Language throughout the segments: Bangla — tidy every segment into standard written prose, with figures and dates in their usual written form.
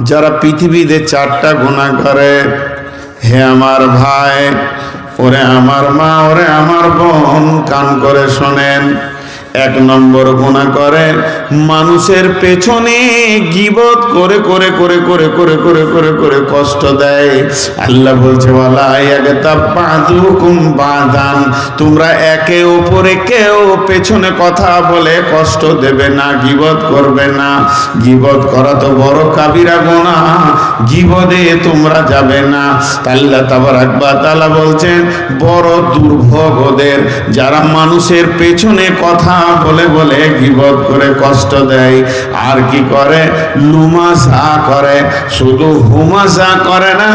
যারা পৃথিবীতে 4টা গুনাহ করে, হে আমার ভাই, ওরে আমার মা, ওরে আমার বোন, কান করে শোনেন। 1 নম্বর গুনাহ করে মানুষের পেছনে গীবত করে করে করে করে করে করে করে করে কষ্ট দেয়। আল্লাহ বলছে ওয়ালা ইয়াগতাব বাযুকুম বাযান, তোমরা একে অপরে কেউ পেছনে কথা বলে কষ্ট দেবে না, গীবত করবে না। গীবত করা তো বড় কাবিরা গুনাহ, গীবতে তোমরা যাবে না। আল্লাহ তাবারাক ওয়া তাআলা বলছেন বড় দুর্ভোগ ওদের যারা মানুষের পেছনে কথা বলে বলে গীবত করে কষ্ট দেয়। আর কি করে? লুমাজা করে। শুধু হুমাজা করে না,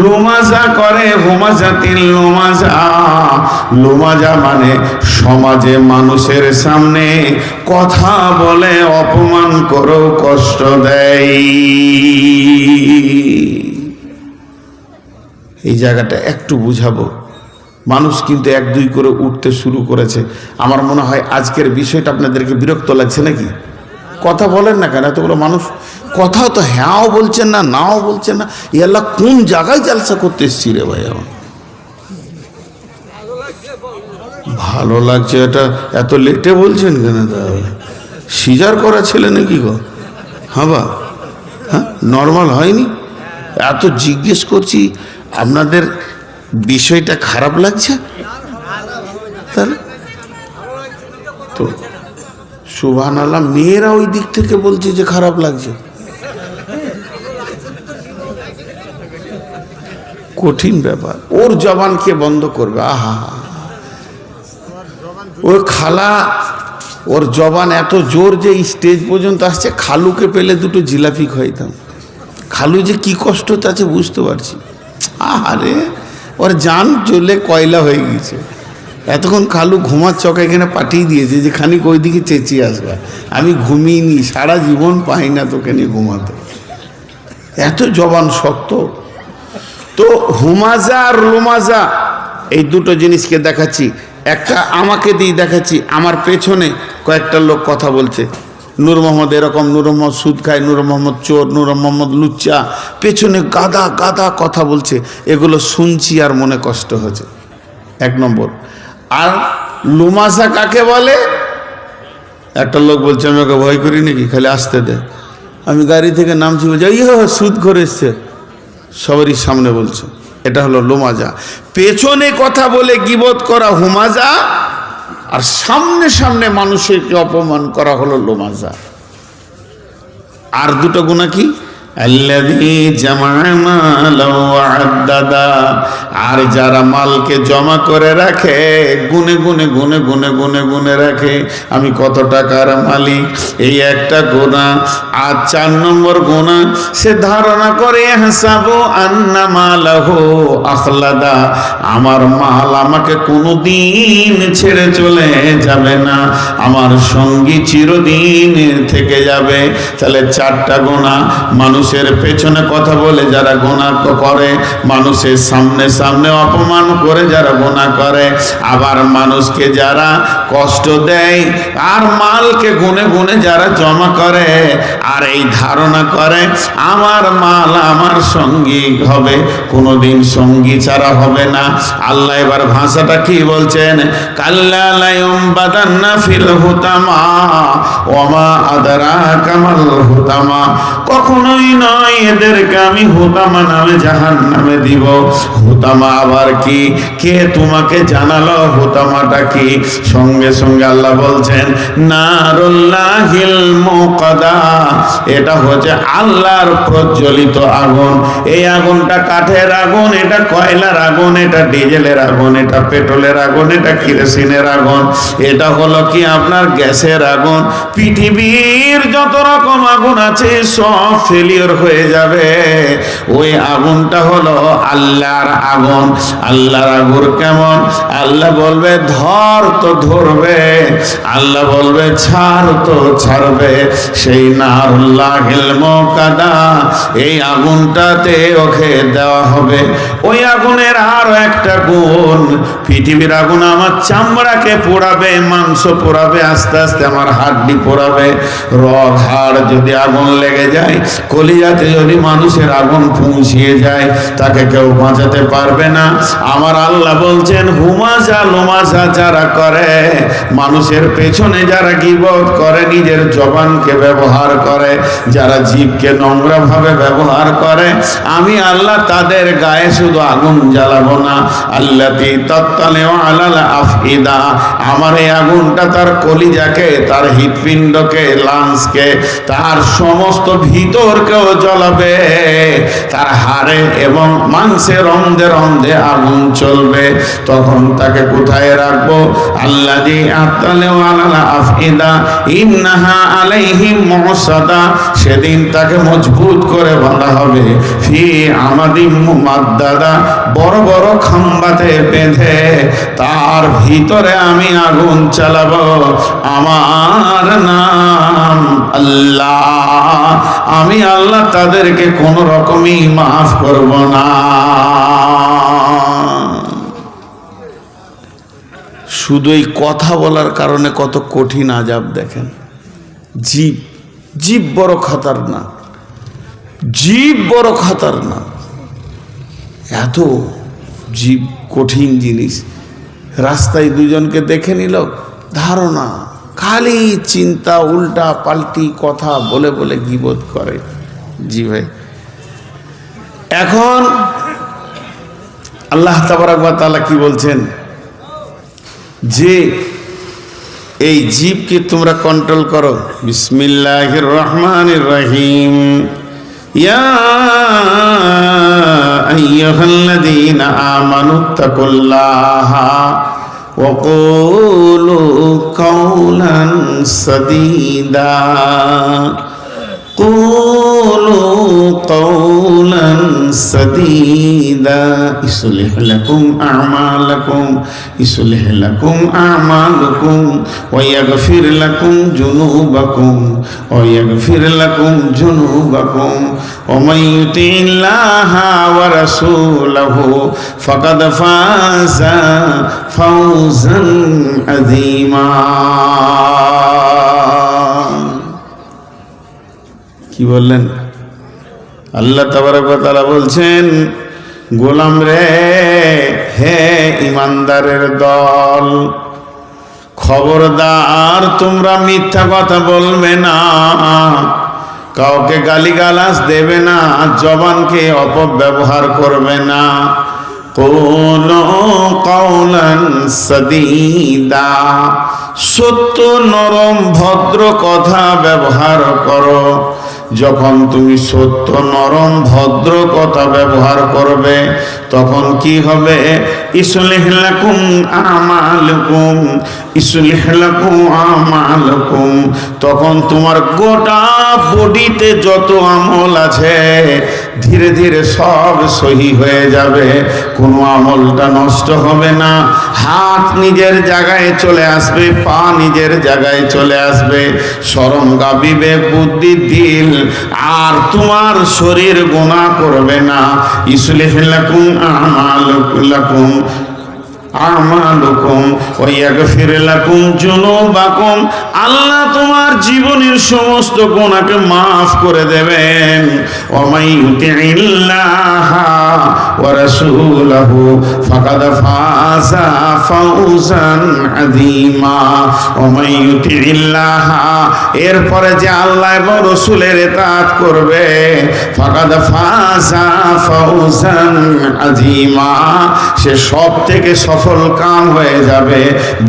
লুমাজা করে। হুমাজাতিল লুমাজা, লুমাজা মানে সমাজে মানুষের সামনে কথা বলে অপমান করেও কষ্ট দেয়। এই জায়গাটা একটু বুঝাবো। মানুষ কিন্তু 1-2 করে উঠতে শুরু করেছে। আমার মনে হয় আজকের বিষয়টা আপনাদেরকে বিরক্ত লাগছে নাকি? কথা বলেন না কেন এতগুলো মানুষ? কথা তো হ্যাঁও বলছেন না, নাও বলছেন না। আল্লাহ কোন জায়গায় জালসা করতে এসছি রে ভাই? আমার ভালো লাগছে। এটা এত লেটে বলছেন কেন? সিজার করা ছেলে নাকি গো? হ্যাঁ বা হ্যাঁ, নর্মাল হয়নি? এত জিজ্ঞেস করছি, আপনাদের বিষয়টা খারাপ লাগছে? তাহলে তো সুবহানাল্লাহ, মেয়েরা ওই দিক থেকে বলছে যে খারাপ লাগছে। কঠিন ব্যাপার। ওর জবানকে বন্ধ করবে। আহা, ওর খালা, ওর জবান এত জোর যে স্টেজ পর্যন্ত আসছে। খালুকে পেলে 2টো জিলাপি খাইতাম। খালু যে কি কষ্টতে আছে বুঝতে পারছি। আরে ওর জান জ্বলে কয়লা হয়ে গেছে। এতক্ষণ খালু ঘুমার চকা এখানে পাঠিয়ে দিয়েছে যে খানিক ওইদিকে চেঁচিয়ে আসবে। আমি ঘুমিয়ে সারা জীবন পাই না তোকে নিয়ে ঘুমাতে। এত জবান শক্ত। তো হুমাজা আর লুমাজা এই 2টো জিনিসকে দেখাচ্ছি। একটা আমাকে দিয়ে দেখাচ্ছি। আমার পেছনে কয়েকটা লোক কথা বলছে। নূর মোহাম্মদ এরকম, নূর মোহাম্মদ সুদ খায়, নূর মোহাম্মদ চোর, নূর মোহাম্মদ লুচ্চা, পেছনে গাদা গাদা কথা বলছে। এগুলো শুনছি আর মনে কষ্ট হচ্ছে। 1 নম্বর। আর লুমাসা কাকে বলে? একটা লোক বলছে আমি ওকে ভয় করি নাকি, খালি আসতে দে। আমি গাড়ি থেকে নামছি, বলছি সুদ করে এসছে, সবারই সামনে বলছে। এটা হলো লুমাজা। পেছনে কথা বলে গীবত করা হুমাজা, আর সামনে সামনে মানুষকে অপমান করা হলো লুমাজা। আর 2টো গুনাহ কি? আল্লাযী জামা মালাও ওয়া আদ্দাদা, আর যারা মালকে জমা করে রাখে, গুনে গুনে গুনে গুনে গুনে গুনে রাখে আমি কত টাকার মালিক, এই একটা গুনাহ। আর 4 নম্বর গুনাহ, সে ধারণা করে হাসাবু আন্না মালাহু আখলাদা, আমার মাল আমাকে কোনোদিন ছেড়ে চলে যাবে না, আমার সঙ্গী চিরদিন থেকে যাবে। তাহলে 4টা গুনাহ। মানুষের পেছনে কথা বলে যারা গুনাহ করে, মানুষের সামনে সামনে অপমান করে যারা গুনাহ করে, আবার মানুষকে যারা কষ্ট দেয়, আর মালকে গুনে গুনে যারা জমা করে, আর এই ধারণা করে আমার মাল আমার সঙ্গী হবে, কোনোদিন সঙ্গী ছাড়া হবে না। আল্লাহ এবার ভাষাটা কি বলছেন? কাল্লা লা ইউমবাদান্না ফিল হুতামা ওয়া মা আদরাকা মাল হুতামা, কখনোই নয় এদেরকে আমি হুতামা নামে জাহান্নামে দিব। হুতামা আবার কি? কে তোমাকে জানালো হুতামাটা কি? সঙ্গে সঙ্গে আল্লাহ বলছেন নারুল্লাহিল মুকাদা, এটা হচ্ছে আল্লাহর প্রজ্বলিত আগুন। এই আগুনটা কাঠের আগুন, এটা কয়লার আগুন, এটা ডিজেলের আগুন, এটা পেট্রোলের আগুন, এটা কেরোসিনের আগুন, এটা হলো কি আপনার গ্যাসের আগুন। পৃথিবীর যত রকম আগুন আছে সব ফেলিওর হয়ে যাবে। ওই আগুনটা হলো আল্লাহর আগুন। আল্লাহর আগুন কেমন? আল্লাহ বলবে ধর তো ধরবে, আল্লাহ বলবে ছাড় তো ছাড়বে। সেই নারুল্লাহিল মুকাদা, এই আগুনটাতে ওকে দেওয়া হবে। ওই আগুনের আরো একটা গুণ, পৃথিবীর আগুন আমার চামড়াকে পোড়াবে, মাংস পোড়াবে, আস্তে আস্তে আমার হাড্ডি পোড়াবে। রগ হাড় যদি আগুন লেগে যায়, কলিজাতে যদি মানুষের আগুন পৌঁছিয়ে যায় তাকে কেউ বাঁচাতে পারবে না। আমার আল্লাহ বলছেন হুমাজা লোমাজা যারা করে, মানুষের পেছনে যারা গীবত করে, নিজের জবানকে ব্যবহার করে, যারা জীবকে নোংরা ভাবে ব্যবহার করে, আমি আল্লাহ তাদের গায়ে শুধু আগুন জ্বালাবো না, আল্লাতি তাত্তালিউ আলাল আফইদা, আমার এই আগুনটা তার কলিজাকে, তার হৃৎপিণ্ডকে, লাংসকে, তার সমস্ত ভিতরকেও জ্বলাবে, তার হাড়ে এবং মাংসে রন্ধে রন্ধে আগুন চলবে। তখন তাকে কোথায় রাখবো? আল্লাযী আত্তালিউ আলাল আফইদা ইন্নাহা আলাইহিম মুসাদা, সেদিন তাকে মজবুত করে বাঁধা হবে, ফি আমাদিম মুমাদ্দাদা, বড় বড় খাম্বাতে বেঁধে তার ভিতরে আমি আগুন চালাবো। আমার নাম আল্লাহ, আমি আল্লাহ তাদেরকে কোন রকমই মাফ করব না। শুধু এই কথা বলার কারণে কত কঠিন আযাব দেখেন। জীব জীব বড় খতরনাক, জীব বড় খতরনাক, এত জীব কঠিন জিনিস। রাস্তায় দুজনকে দেখে নিল, ধারণা খালি চিন্তা, উল্টা পাল্টি কথা বলে বলে গীবত করে। জি ভাই, এখন আল্লাহ তাবারক ওয়া তাআলা কি বলছেন? যে এই জীবকে তোমরা কন্ট্রোল করো। বিসমিল্লাহির রহমানির রহিম। ইয়া আইয়ুহাল্লাযীনা আমানুত্তাকুল্লাহা ওয়া কুলু কাওলান সাদীদা, কুলু কাওলান সাদীদা ইসলিহ লাকুম আ'মালাকুম, ইসলিহ লাকুম আ'মালাকুম ওয়া ইয়াগফির লাকুম যুনুবাকুম, ওয়া ইয়াগফির লাকুম যুনুবাকুম, ওয়া মান ইউতি'ল্লাহা ওয়া রাসূলাহু ফাকাদ ফাযা ফাওজান আযীমা। কি বললেন? আল্লাহ তাবারক ওয়া তাআলা বলছেন, গোলাম রে, হে ইমানদারের দল, খবরদার তোমরা মিথ্যা কথা বলবে না, কাউকে গালিগালাজ দেবে না, জবানকে অপব্যবহার করবে না। কুলু কাওলান সাদীদা, সত্য নরম ভদ্র কথা ব্যবহার করো। যখন তুমি সত্য নরম ভদ্র কথা ব্যবহার করবে তখন কি হবে? ইসলিহ লাকুম আমালুকুম, ইসলিহ লাকুম আমালুকুম, তখন তোমার গোটা বডিতে যত আমল আছে ধীরে ধীরে সব সহি হয়ে যাবে, কোনো আমলটা নষ্ট হবে না। হাত নিজের জায়গায় চলে আসবে, পা নিজের জায়গায় চলে আসবে, শরমগা বিবেক বুদ্ধি দিল আর তোমার শরীর গুনাহ করবে না। ইসলিহ লাকুম আমালুকুম আমালুকুম ওয়া ইয়াগফির লাকুম যুনুবাকুম, আল্লাহ তোমার জীবনের সমস্ত গুনাহকে মাফ করে দেবেন। ওয়া মান ইউতি'ল্লাহা ওয়া রাসূলাহু ফাকাদ ফাযা ফাওজান আযীমা। ওয়া মান ইউতি'ল্লাহা, এরপরে যে আল্লাহ এবং রাসূলের ইতাআত করবে, ফাকাদ ফাযা ফাওজান আযীমা, সে সব থেকে সফল কাম হয়ে যাবে,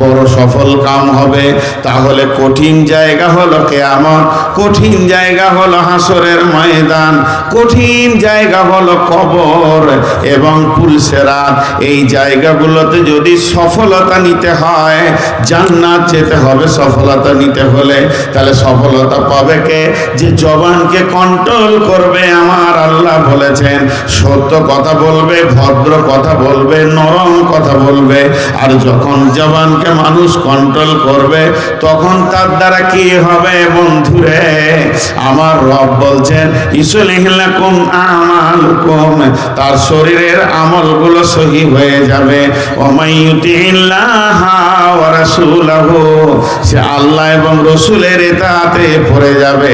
বড় সফল কাম হবে। তাহলে কঠিন জায়গা হলো কিয়ামত, কঠিন জায়গা হলো হাসরের ময়দান, কঠিন জায়গা হলো কবর এবং পুলসেরাত। এই জায়গাগুলোতে যদি সফলতা নিতে হয়, জান্নাত যেতে হবে সফলতা নিতে হলে। তাহলে সফলতা পাবে কে? যে জবানকে কন্ট্রোল করবে আমার আল্লাহ আল্লাহ বলেছেন সত্য কথা বলবে, ভদ্র কথা বলবে, নরম কথা বলবে। আর যখন জবানকে মানুষ কন্ট্রোল করবে তখন তার দ্বারা কি হবে বন্ধুরে? আমার রব বলছেন ইসলিহ লাকুম আমালুকুম, তার শরীরের আমলগুলো সহি হয়ে যাবে। ওয়া মাইয়ুতিল্লাহ ওয়া রাসূলাহু, সে আল্লাহ এবং রাসূলের ইতাআতে পড়ে যাবে।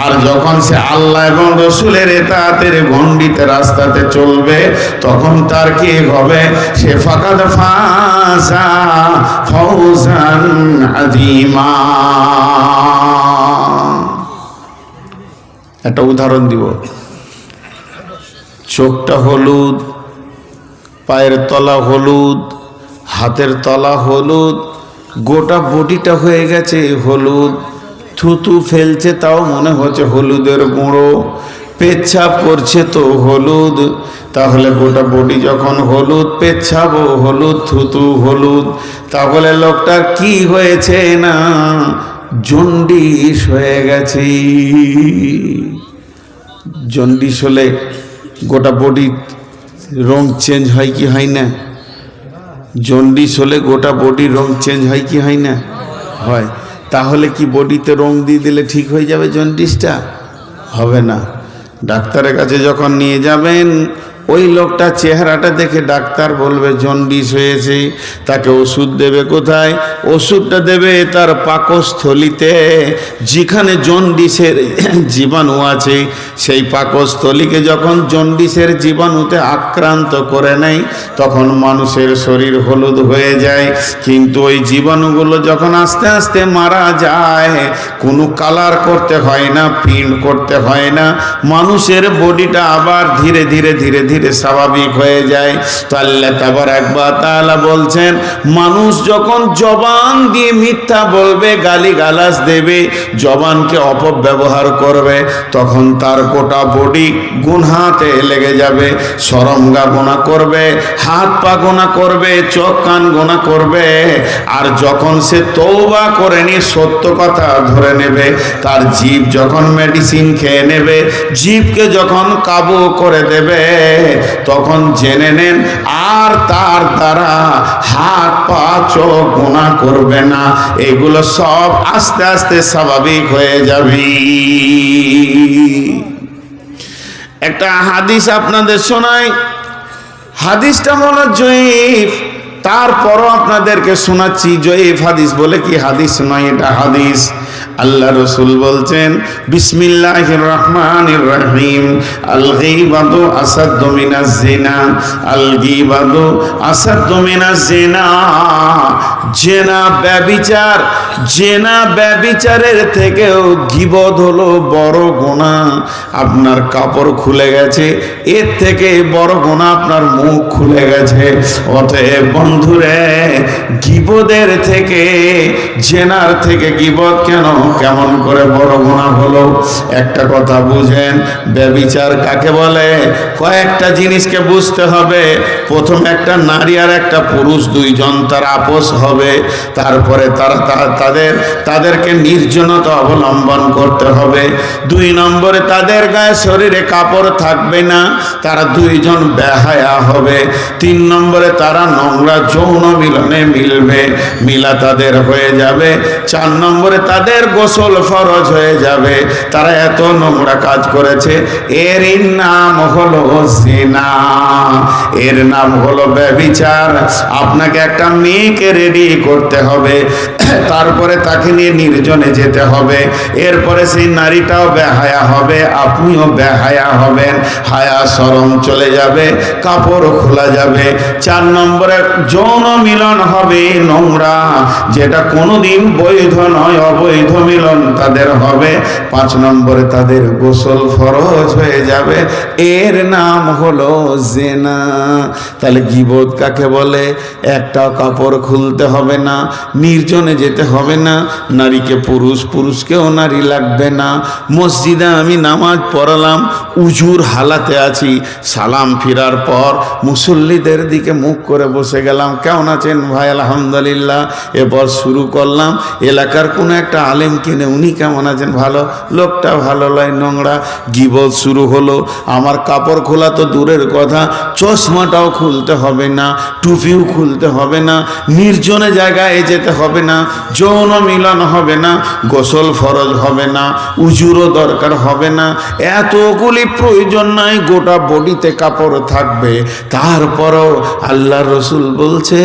আর যখন সে আল্লাহ এবং রাসূলের ইতাআতের গণ্ডিতে রাস্তাতে চলবে তখন তার কি হবে? সে ফাকাদ ফাজা ফাওজান আযীমা। একটা উদাহরণ দিব। চোখটা হলুদ, পায়ের তলা হলুদ, হাতের তলা হলুদ, গোটা বডিটা হয়ে গেছে হলুদ। থুতু ফেলছে তাও মনে হচ্ছে হলুদের গুঁড়ো, পেচ্ছাপ করছে তো হলুদ। তাহলে গোটা বডি যখন হলুদ, পেচ্ছাপও হলুদ, থুতু হলুদ, তাহলে লোকটার কি হয়েছে না জন্ডিস হয়ে গেছে। জন্ডিস হলে গোটা বডির রং চেঞ্জ হয় কি হয় না? জন্ডিস হলে গোটা বডির রং চেঞ্জ হয় কি হয় না? হয়। তাহলে কি বডিতে রং দিয়ে দিলে ঠিক হয়ে যাবে জন্ডিসটা? হবে না। ডাক্তারের কাছে যখন নিয়ে যাবেন ওই লোকটা চেহারাটা দেখে ডাক্তার বলবে জন্ডিস হয়েছে। তাকে ওষুধ দেবে কোথায়? ওষুধটা দেবে তার পাকস্থলিতে, যেখানে জন্ডিসের জীবাণু আছে। সেই পাকস্থলীকে যখন জন্ডিসের জীবাণুতে আক্রান্ত করে নেয় তখন মানুষের শরীর হলুদ হয়ে যায়। কিন্তু ওই জীবাণুগুলো যখন আস্তে আস্তে মারা যায়, কোনো কালার করতে হয় না, প্রিন্ট করতে হয় না, মানুষের বডিটা আবার ধীরে ধীরে ধীরে ধীরে স্বাভাবিক হয়ে যায়। তো আল্লাহ তাবারাক ওয়া তাআলা বলছেন মানুষ যখন জবান দিয়ে মিথ্যা বলবে, গালিগালাজ দেবে, জবানকে অপব্যবহার করবে, তখন তার গোটা বডি গুনাহতে লেগে যাবে। শরমগা গুনাহ করবে, হাত পা গুনাহ করবে, চোখ কান গুনাহ করবে। আর যখন সে তওবা করে নিয়ে সত্য কথা ধরে নেবে, তার জিভ যখন মেডিসিন খেয়ে নেবে, জিভকে যখন কাবু করে দেবে, তখন জেনে নেন আর তার দ্বারা হাত পা চোখ গুনাহ করবে না। এগুলো সব আস্তে আস্তে স্বাভাবিক হয়ে যাবে। একটা হাদিস আপনাদের শোনাই। হাদিসটা মনে জয়ীফ, তারপরও আপনাদেরকে শোনাচ্ছি। জয়ীফ হাদিস বলে কি হাদিস নয়, এটা হাদিস। আল্লাহ রসুল বলছেন বিসমিল্লাহির রহমানির রহিম, আল গীবাতু আসাদ্দু মিনাজ জিনা, আল গীবাতু আসাদ্দু মিনাজ জিনা। জেনা ব্যভিচার, জেনা ব্যভিচারের থেকেও গীবত হলো বড় গুনাহ। আপনার কাপড় খুলে গেছে, এর থেকে বড় গুনাহ আপনার মুখ খুলে গেছে। অতএব বন্ধুরে, গীবতের থেকে, জেনার থেকে গীবত কেমন করে বড় গুনাহ হলো? একটা কথা বুঝেন, ব্যভিচার কাকে বলে? কয়েকটা জিনিসকে বুঝতে হবে। প্রথম, একটা নারী আর একটা পুরুষ দুইজন তার আপোষ হবে, তারপরে তাদেরকে নির্জনতা অবলম্বন করতে হবে। 2 নম্বরে তাদের গায়ে শরীরে কাপড় থাকবে না, তারা দুইজন বেহায়া হবে। 3 নম্বরে তারা নোংরা যৌন মিলনে মিলবে, মিলা তাদের হয়ে যাবে। 4 নম্বরে তাদের গোসল ফরজ হয়ে যাবে, তারা এত নোংরা কাজ করেছে। এর নাম হলো জিনা, এর নাম হলো ব্যভিচার। আপনাকে একটা মেয়েকে রেডি করতে হবে, তারপরে তাকে নিয়ে নির্জনে যেতে হবে, এরপরে সেই নারীটাও বেহায়া হবে, আপনিও বেহায়া হবেন, হায়া শরম চলে যাবে, কাপড় খোলা যাবে। 4 নম্বরে যৌন মিলন হবে নোংরা, যেটা কোনোদিন বৈধ নয়, অবৈধ মিলন তাদের হবে। 5 নম্বরে তাদের গোসল ফরজ হয়ে যাবে, এর নাম হলো জিনা। তাহলে গীবত কাকে বলে? একটা কাপড় খুলতে হবে না, নির্জনে যেতে হবে না, নারীকে পুরুষ, পুরুষকেও নারী লাগবে না। মসজিদে আমি নামাজ পড়ালাম, উজুর হালাতে আছি, সালাম ফিরার পর মুসল্লিদের দিকে মুখ করে বসে গেলাম, কেমন আছেন ভাই? আলহামদুলিল্লাহ। এরপর শুরু করলাম, এলাকার কোনো একটা আলেম আলেম কিনে, উনি কেমন আছেন? ভালো। লোকটা ভালো লয়, নোংরা। গীবত শুরু হলো। আমার কাপড় খোলা তো দূরের কথা, চশমাটাও খুলতে হবে না, টুপিও খুলতে হবে না, নির্জনে জায়গায় যেতে হবে না, যৌন মিলন হবে না, গোসল ফরজ হবে না, উজুরও দরকার হবে না, এতগুলি প্রয়োজন নাই, গোটা বডিতে কাপড় থাকবে। তারপরও আল্লাহ রসুল বলছে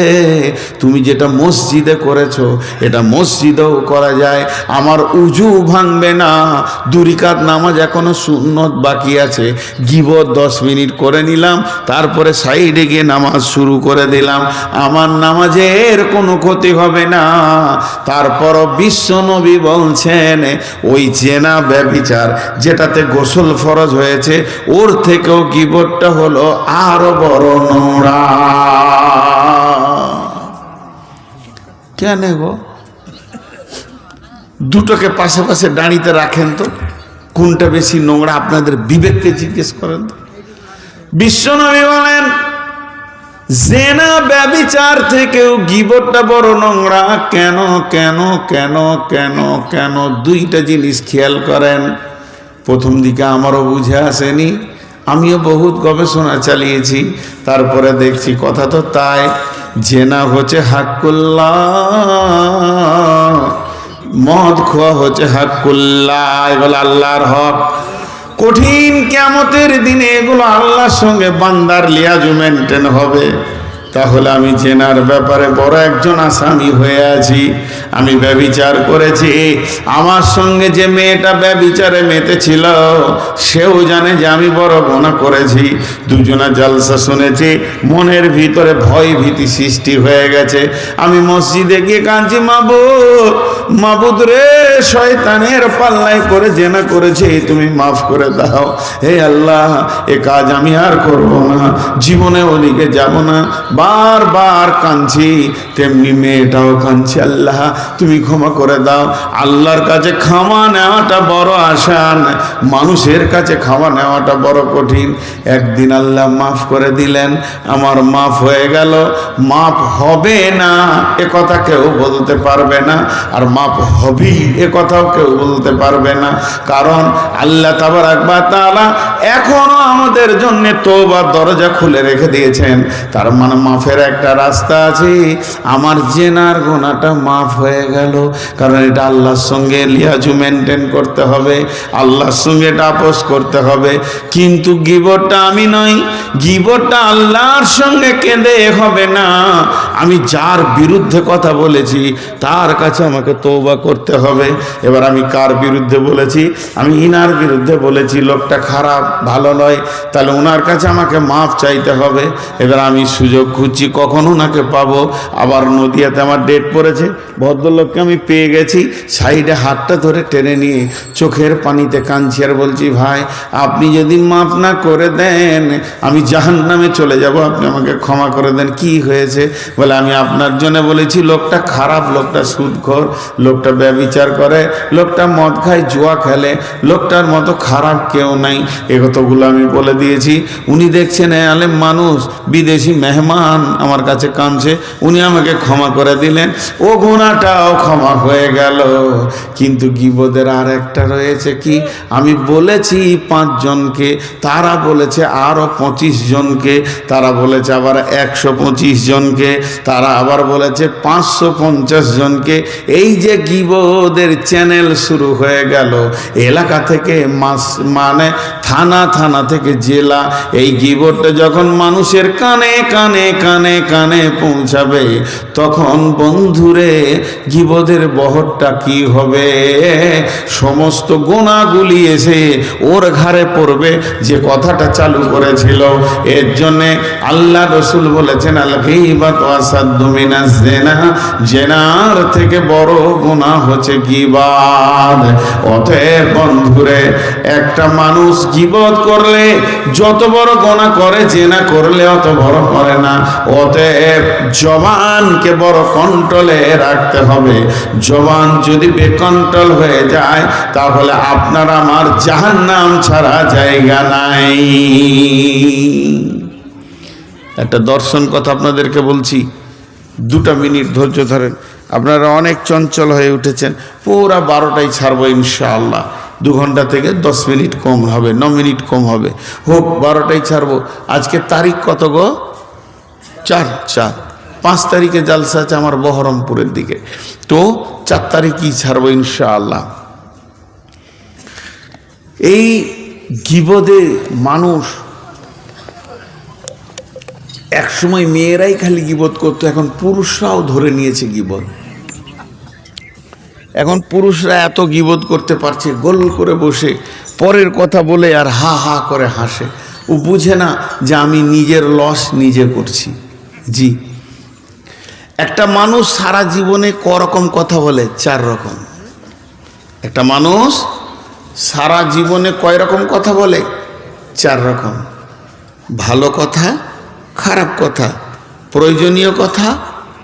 তুমি যেটা মসজিদে করেছো এটা মসজিদেও করা যায়। আমার উজু ভাঙবে না, 2 রাকাত নামাজ এখনো সুন্নত বাকি আছে, গীবত 10 মিনিট করে নিলাম, তারপরে সাইডে গিয়ে নামাজ শুরু করে দিলাম, আমার নামাজের কোনো ক্ষতি হবে না। তারপরও বিশ্ব নবী বলছেন ওই জেনা ব্যভিচার যেটাতে গোসল ফরজ হয়েছে, ওর থেকেও গীবতটা হলো আরো বড় নোংরা। কেন গো? দুটোকে পাশে পাশে দাঁড়িয়ে রাখেন তো, কোনটা বেশি নোংরা আপনাদের বিবেককে জিজ্ঞেস করেন তো। বিশ্বনবী বলেন জেনা ব্যভিচার থেকেও গীবতটা বড় নোংরা। কেন কেন কেন কেন কেন? 2টা জিনিস খেয়াল করেন। প্রথম দিকে আমারও বুঝে আসেনি, আমিও বহুত গবেষণা চালিয়েছি, তারপরে দেখছি কথা তো তাই। জেনা হচ্ছে হাক্কুল্লাহ, মদ খোয়া হচ্ছে হাক্কুল্লাহ, এগুলো আল্লাহর হক। কঠিন কিয়ামতের দিনে এগুলো আল্লাহর সঙ্গে বান্দার লিয়াজু মেনটেন হবে। তাহলে আমি জেনার ব্যাপারে বড় একজন আসামি হয়ে আছি, আমি ব্যভিচার করেছি। আমার সঙ্গে যে মেয়েটা ব্যভিচারে মেতেছিল সেও জানে যে আমি বড় গুনাহ করেছি। দুজনা জালসা শুনেছি, মনের ভিতরে ভয় ভীতি সৃষ্টি হয়ে গেছে। আমি মসজিদে গিয়ে কাঁদছি, মাবুদ মাবুদ রে, শয়তানের পাল্লায় করে জেনা করেছি, তুমি মাফ করে দাও। হে আল্লাহ, এ কাজ আমি আর করব না, জীবনে ওদিকে যাব না। বারবার কাঁদছি, তেমনি মেয়েটাও কাঁদছে, আল্লাহ তুমি ক্ষমা করে দাও। আল্লাহর কাছে ক্ষমা নেওয়াটা বড় আসান, মানুষের কাছে ক্ষমা নেওয়াটা বড় কঠিন। একদিন আল্লাহ মাফ করে দিলেন, আমার মাফ হয়ে গেল। মাফ হবে না এ কথা কেউ বলতে পারবে না, আর মাফ হবেই এ কথাও কেউ বলতে পারবে না। কারণ আল্লাহ তাবারাক ওয়া তাআলা এখনো আমাদের জন্য তওবার দরজা খুলে রেখে দিয়েছেন। তার মানে মাফের একটা রাস্তা আছে। আমার জেনার গুনাহটা মাফ হয়ে গেল, কারণ এটা আল্লাহর সঙ্গে লিয়াজু মেনটেন করতে হবে, আল্লাহর সঙ্গে এটা আপোস করতে হবে। কিন্তু গীবতটা আমি নই, গীবতটা আল্লাহর সঙ্গে কেঁদে হবে না। আমি যার বিরুদ্ধে কথা বলেছি তার কাছে আমাকে তওবা করতে হবে। এবার আমি কার বিরুদ্ধে বলেছি? আমি ইনার বিরুদ্ধে বলেছি, লোকটা খারাপ, ভালো নয়, তাহলে ওনার কাছে আমাকে মাফ চাইতে হবে। এবার আমি সুযোগ খুঁজছি কখন ওনাকে পাবো। আবার নদিয়াতে আমার ডেট পড়েছে, ভদ্রলোককে আমি পেয়ে গেছি, সাইডে হাতটা ধরে টেনে নিয়ে চোখের পানিতে কাঁদছি আর বলছি, ভাই আপনি যদি মাফ না করে দেন আমি জাহান্নামে চলে যাব, আপনি আমাকে ক্ষমা করে দেন। কি হয়েছে? বলে আমি আপনার জন্য বলেছি লোকটা খারাপ, লোকটা সুদখোর, লোকটা ব্যভিচার করে, লোকটা মদ খায়, জুয়া খেলে, লোকটার মতো খারাপ কেউ নাই। এ কথাগুলো আমি বলে দিয়েছি। উনি দেখছেন আলেম মানুষ, বিদেশি মেহমান আমার কাছে কাঁদছে, উনি আমাকে ক্ষমা করে দিলেন, ও গুনাহটাও ক্ষমা হয়ে গেল। কিন্তু গীবতের আর একটা রয়েছে, কি? আমি বলেছি 5 জনকে, তারা বলেছে আরো 25 জনকে, তারা বলেছে আবার 125 জনকে, তারা আবার বলেছে 550 জনকে। এই যে গীবতের চ্যানেল শুরু হয়ে গেল, এলাকা থেকে মানে থানা, থানা থেকে জেলা, এই গীবতটা যখন মানুষের কানে কানে কানে কানে পৌঁছাবে, তখন বন্ধুরে গীবতের বহরটা কি হবে? সমস্ত গুনাহগুলি এসে ওর ঘাড়ে পড়বে যে কথাটা চালু করেছিল। এর জন্যে আল্লাহ রসুল বলেছেন, আল গীবাতু আসাদ্দু মিনাজ জিনা, জেনার থেকে বড় গুনাহ হচ্ছে গীবত। অতএব বন্ধুরে, একটা মানুষ গীবত করলে যত বড় গুনাহ করে, জেনা করলে অত বড় করে না। অতএব জবানকে বড় কন্ট্রোলে রাখতে হবে। জবান যদি বেকন্ট্রোল হয়ে যায়, তাহলে আপনার আমার জাহান্নাম ছাড়া জায়গা নাই। একটা দর্শন কথা আপনাদেরকে বলছি। 2টা মিনিট ধৈর্য ধরেন। আপনারা অনেক চঞ্চল হয়ে উঠেছেন। পুরা 12টায় ছাড়বো ইনশাআল্লাহ। 2 ঘন্টা থেকে 10 মিনিট কম হবে, 9 মিনিট কম হবে, হোক 12টায় ছাড়বো। আজকে তারিখ কত গো? 4। 5 তারিখে জালসা আছে আমার বহরমপুরের দিকে, তো 4 তারিখই ছাড়বো ইনশাআল্লাহ। এই গীবতে মানুষ, একসময় মেয়েরাই খালি গীবত করতো, এখন পুরুষরাও ধরে নিয়েছে গীবত। এখন পুরুষরা এত গীবত করতে পারছে, গোল করে বসে পরের কথা বলে আর হা হা করে হাসে। ও বুঝে না যে আমি নিজের লস নিজে করছি। জি, একটা মানুষ সারা জীবনে রকম কথা বলে? 4 রকম। একটা মানুষ সারা জীবনে কয় রকম কথা বলে? 4 রকম। ভালো কথা, খারাপ কথা, প্রয়োজনীয় কথা,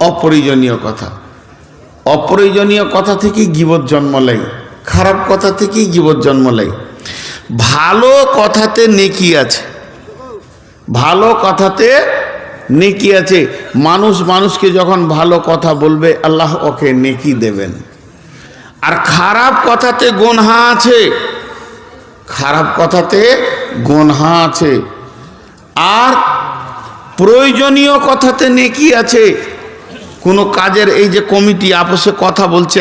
অপ্রয়োজনীয় কথা। অপ্রয়োজনীয় কথা থেকেই গীবত জন্ম নেয়, খারাপ কথা থেকেই গীবত জন্ম নেয়। ভালো কথাতে নেকি আছে, ভালো কথাতে নেকি আছে। মানুষ মানুষকে যখন ভালো কথা বলবে আল্লাহ ওকে নেকি দেবেন। আর খারাপ কথাতে গুনহা আছে, খারাপ কথাতে গুনহা আছে। আর প্রয়োজনীয় কথাতে নেকি আছে। কোনো কাজের, এই যে কমিটি আপসে কথা বলছে,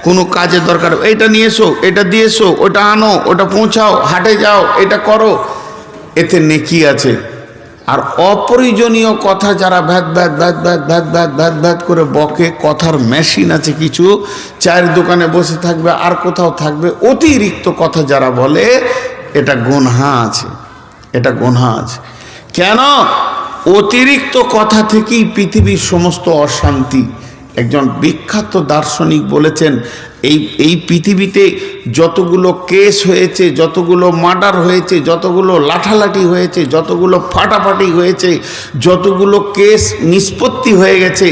কোনো কাজের দরকার, এইটা নিয়ে এসো, এটা দিয়ে এসো, ওটা আনো, ওটা পৌঁছাও, হাটে যাও, এটা করো, এতে নেকি আছে। আর অপ্রয়োজনীয় কথা যারা ভ্যাদ ভ্যাদ ভ্যাদ ভ্যাদ ভ্যাদ ভ্যাদ ভ্যাদ ভ্যাদ করে বকে, কথার মেশিন আছে কিছু, চায়ের দোকানে বসে থাকবে আর কোথাও থাকবে, অতিরিক্ত কথা যারা বলে, এটা গুনহা আছে, এটা গুনহা আছে। কেন? অতিরিক্ত কথা থেকেই পৃথিবীর সমস্ত অশান্তি। একজন বিখ্যাত দার্শনিক বলেছেন, এই পৃথিবীতে যতগুলো কেস হয়েছে, যতগুলো মার্ডার হয়েছে, যতগুলো লাঠালাঠি হয়েছে, যতগুলো ফাটাফাটি হয়েছে, যতগুলো কেস নিষ্পত্তি হয়ে গেছে,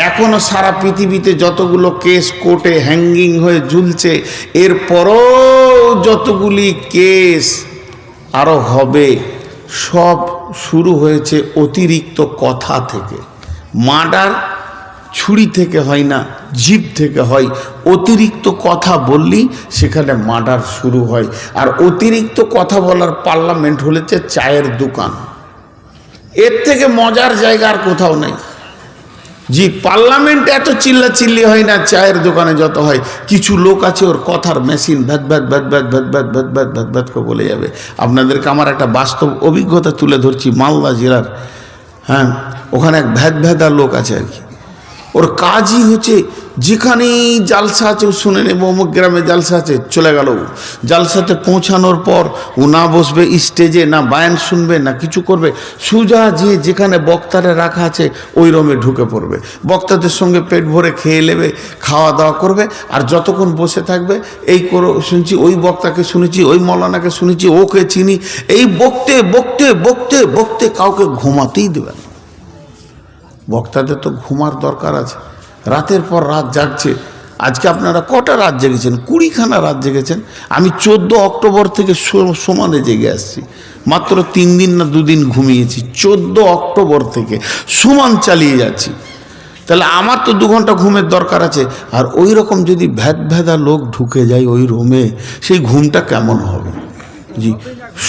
এখনও সারা পৃথিবীতে যতগুলো কেস কোর্টে হ্যাঙ্গিং হয়ে ঝুলছে, এরপরও যতগুলি কেস আরও হবে, সব শুরু হয়েছে অতিরিক্ত কথা থেকে। মার্ডার ছুরি থেকে হয় না, জিভ থেকে হয়। অতিরিক্ত কথা বললেই সেখানে মার্ডার শুরু হয়। আর অতিরিক্ত কথা বলার পার্লামেন্ট হলেছে চায়ের দোকান। এর থেকে মজার জায়গা আর কোথাও নেই। জি, পার্লামেন্টে এত চিল্লাচিল্লি হয় না, চায়ের দোকানে যত হয়। কিছু লোক আছে ওর কথার মেশিন, ভ্যাদ ভ্যাদ ভ্যাদ ভ্যাদ ভ্যাদ ভ্যাদ ভ্যাদ ভ্যাদ ভ্যাদ ভ্যাদ করে বলে যাবে। আপনাদেরকে আমার একটা বাস্তব অভিজ্ঞতা তুলে ধরছি, মালদা জেলার। হ্যাঁ, ওখানে এক ভ্যাদ ভ্যাদা লোক আছে আর কি। ওর কাজই হচ্ছে যেখানেই জালসা আছে ও শুনে নেব, অমুক গ্রামে জালসা আছে, চলে গেল। জালসাতে পৌঁছানোর পর ও না বসবে স্টেজে, না বায়ান শুনবে, না কিছু করবে, সোজা যেখানে বক্তারে রাখা আছে ওই রুমে ঢুকে পড়বে। বক্তাদের সঙ্গে পেট ভরে খেয়ে নেবে, খাওয়া দাওয়া করবে। আর যতক্ষণ বসে থাকবে এই করো, শুনছি ওই বক্তাকে শুনেছি, ওই মৌলানাকে শুনেছি, ওকে চিনি, এই বকতে বকতে বকতে বকতে কাউকে ঘুমাতেই দেবে না। বক্তাদের তো ঘুমার দরকার আছে, রাতের পর রাত জাগছে। আজকে আপনারা কটা রাত জেগেছেন? 20খানা রাত জেগেছেন। আমি 14 অক্টোবর থেকে সমানে জেগে আসছি, মাত্র 3 দিন না 2 দিন ঘুমিয়েছি। 14 অক্টোবর থেকে সমান চালিয়ে যাচ্ছি। তাহলে আমার তো 2 ঘন্টা ঘুমের দরকার আছে। আর ওই রকম যদি ভ্যাদ ভ্যাদা লোক ঢুকে যায় ওই রুমে, সেই ঘুমটা কেমন হবে? জি,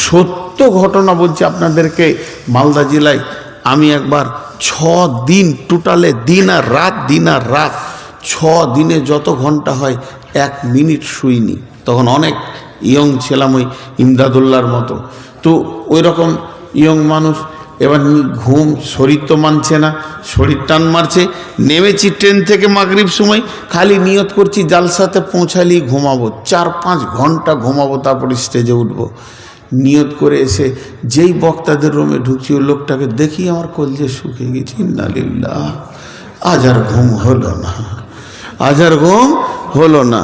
সত্য ঘটনা বলছি আপনাদেরকে। মালদা জেলায় আমি একবার 6 দিন টোটালে, দিন আর রাত 6 দিনে যত ঘন্টা হয় 1 মিনিট শুইনি। তখন অনেক ইয়ং ছিলাম, ওই ইমদাদুল্লাহর মতো। তো ওই রকম ইয়ং মানুষ, এবার ঘুম, শরীর তো মানছে না, শরীর টান মারছে। নেমেছি ট্রেন থেকে মাগরিব সময়, খালি নিয়ত করছি জালসাতে পৌঁছালেই ঘুমাবো, 4-5 ঘন্টা ঘুমাবো, তারপরে স্টেজে উঠবো। নিয়ত করে এসে যেই বক্তাদের রুমে ঢুকছি, ওই লোকটাকে দেখি আমার কলজে শুকিয়ে গেছি। ইন্নালিল্লাহ, আজ আর ঘুম হলো না, আজ আর ঘুম হলো না।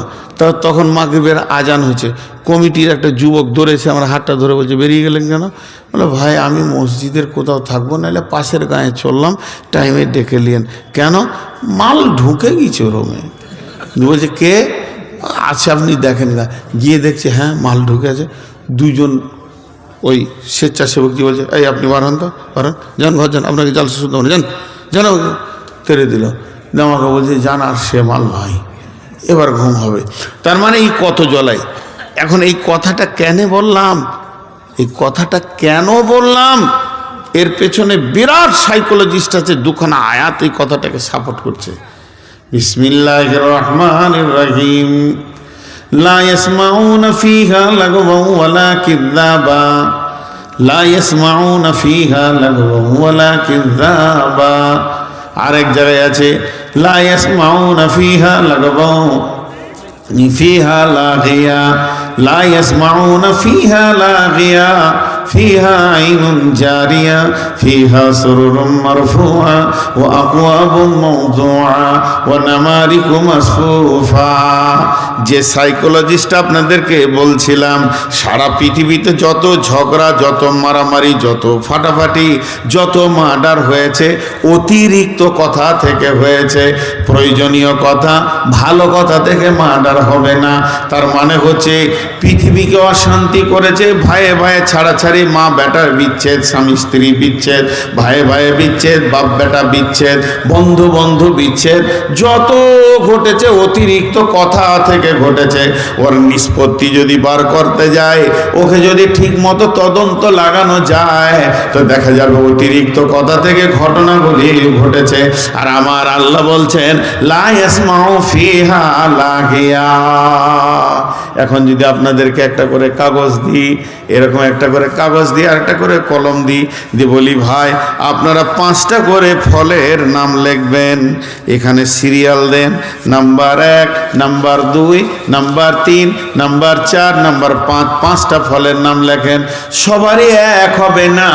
তখন মাগরিবের আজান হয়েছে। কমিটির একটা যুবক ধরেছে আমার হাতটা ধরে, বলছে বেরিয়ে গেলেন কেন? বলে ভাই আমি মসজিদের কোথাও থাকবো, নাহলে পাশের গায়ে চললাম, টাইমে ডেকে নিলেন কেন? মাল ঢুকে গেছে রুমে। বলছে কে? আচ্ছা আপনি দেখেন না। গিয়ে দেখছে হ্যাঁ মাল ঢুকে আছে। 2 জন ওই স্বেচ্ছাসেবক কি বলছে, এই আপনি বাড়ান তো, বাড়ান, যান ঘর যান, আপনাকে জালসা শুনতে হবে, যান জানো, তেরে দিল। আমাকে বলছে জানার সে মাল নয়, এবার ঘুম হবে। তার মানে এই কত জ্বলাই। এখন এই কথাটা কেন বললাম, এই কথাটা কেন বললাম, এর পেছনে বিরাট সাইকোলজিস্ট আছে, দুখানা আয়াত এই কথাটাকে সাপোর্ট করছে। বিসমিল্লাহির রহমানির রহিম। লা ইয়াসমাউনা ফিহা লাগওয়ান ওয়ালা কিযাবা, লা ইয়াসমাউনা ফিহা লাগওয়ান ওয়ালা কিযাবা। আরেক জায়গায় আছে লা ইয়াসমাউনা ফিহা লাগওয়ান ফিহা লাগিয়া, লা ইয়াসমাউনা ফিহা লাগিয়া ফিহা আইনুন জারিয়া ফিহা সুরুরুম মারফুআ ওয়া আকওয়াবুম মাওদুআ ওয়া নামারিকু মাসফুফা। যে সাইকোলজিস্ট আপনাদেরকে বলছিলাম, সারা পৃথিবীতে যত ঝগড়া, যত মারামারি, যত ফাটাফাটি, যত মার্ডার হয়েছে অতিরিক্ত কথা থেকে হয়েছে। প্রয়োজনীয় কথা, ভালো কথা থেকে মার্ডার হবে না। তার মানে হচ্ছে পৃথিবীকে অশান্তি করেছে, ভাইয়ে ভাইয়ে ছাড়াছাড়ি, মা বেটার বিচ্ছেদ, স্বামী স্ত্রী বিচ্ছেদ, ভাইয়ে ভাইয়ে বিচ্ছেদ, বাপ বেটা বিচ্ছেদ, বন্ধু বন্ধু বিচ্ছেদ, যত ঘটেছে অতিরিক্ত কথা থেকে ঘটেছে। ওর নিষ্পত্তি যদি বার করতে যায়, ওকে যদি ঠিক মতো তদন্ত লাগানো যায়, তো দেখা যাবে অতিরিক্ত কথা থেকে ঘটনাগুলি ঘটেছে। আর আমার আল্লাহ বলছেন লা ইয়াসমাউ ফিহা লাগিয়া। এখন যদি আপনাদেরকে একটা করে কাগজ দিই, এরকম একটা করে কাগজ দিই আর একটা করে কলম দিই, দিয়ে বলি ভাই আপনারা 5টা করে ফলের নাম লিখবেন, এখানে সিরিয়াল দেন, number 1, number 2, number 3, number 4, number 5, 5টা ফলের নাম লেখেন। সবারই এক হবে না।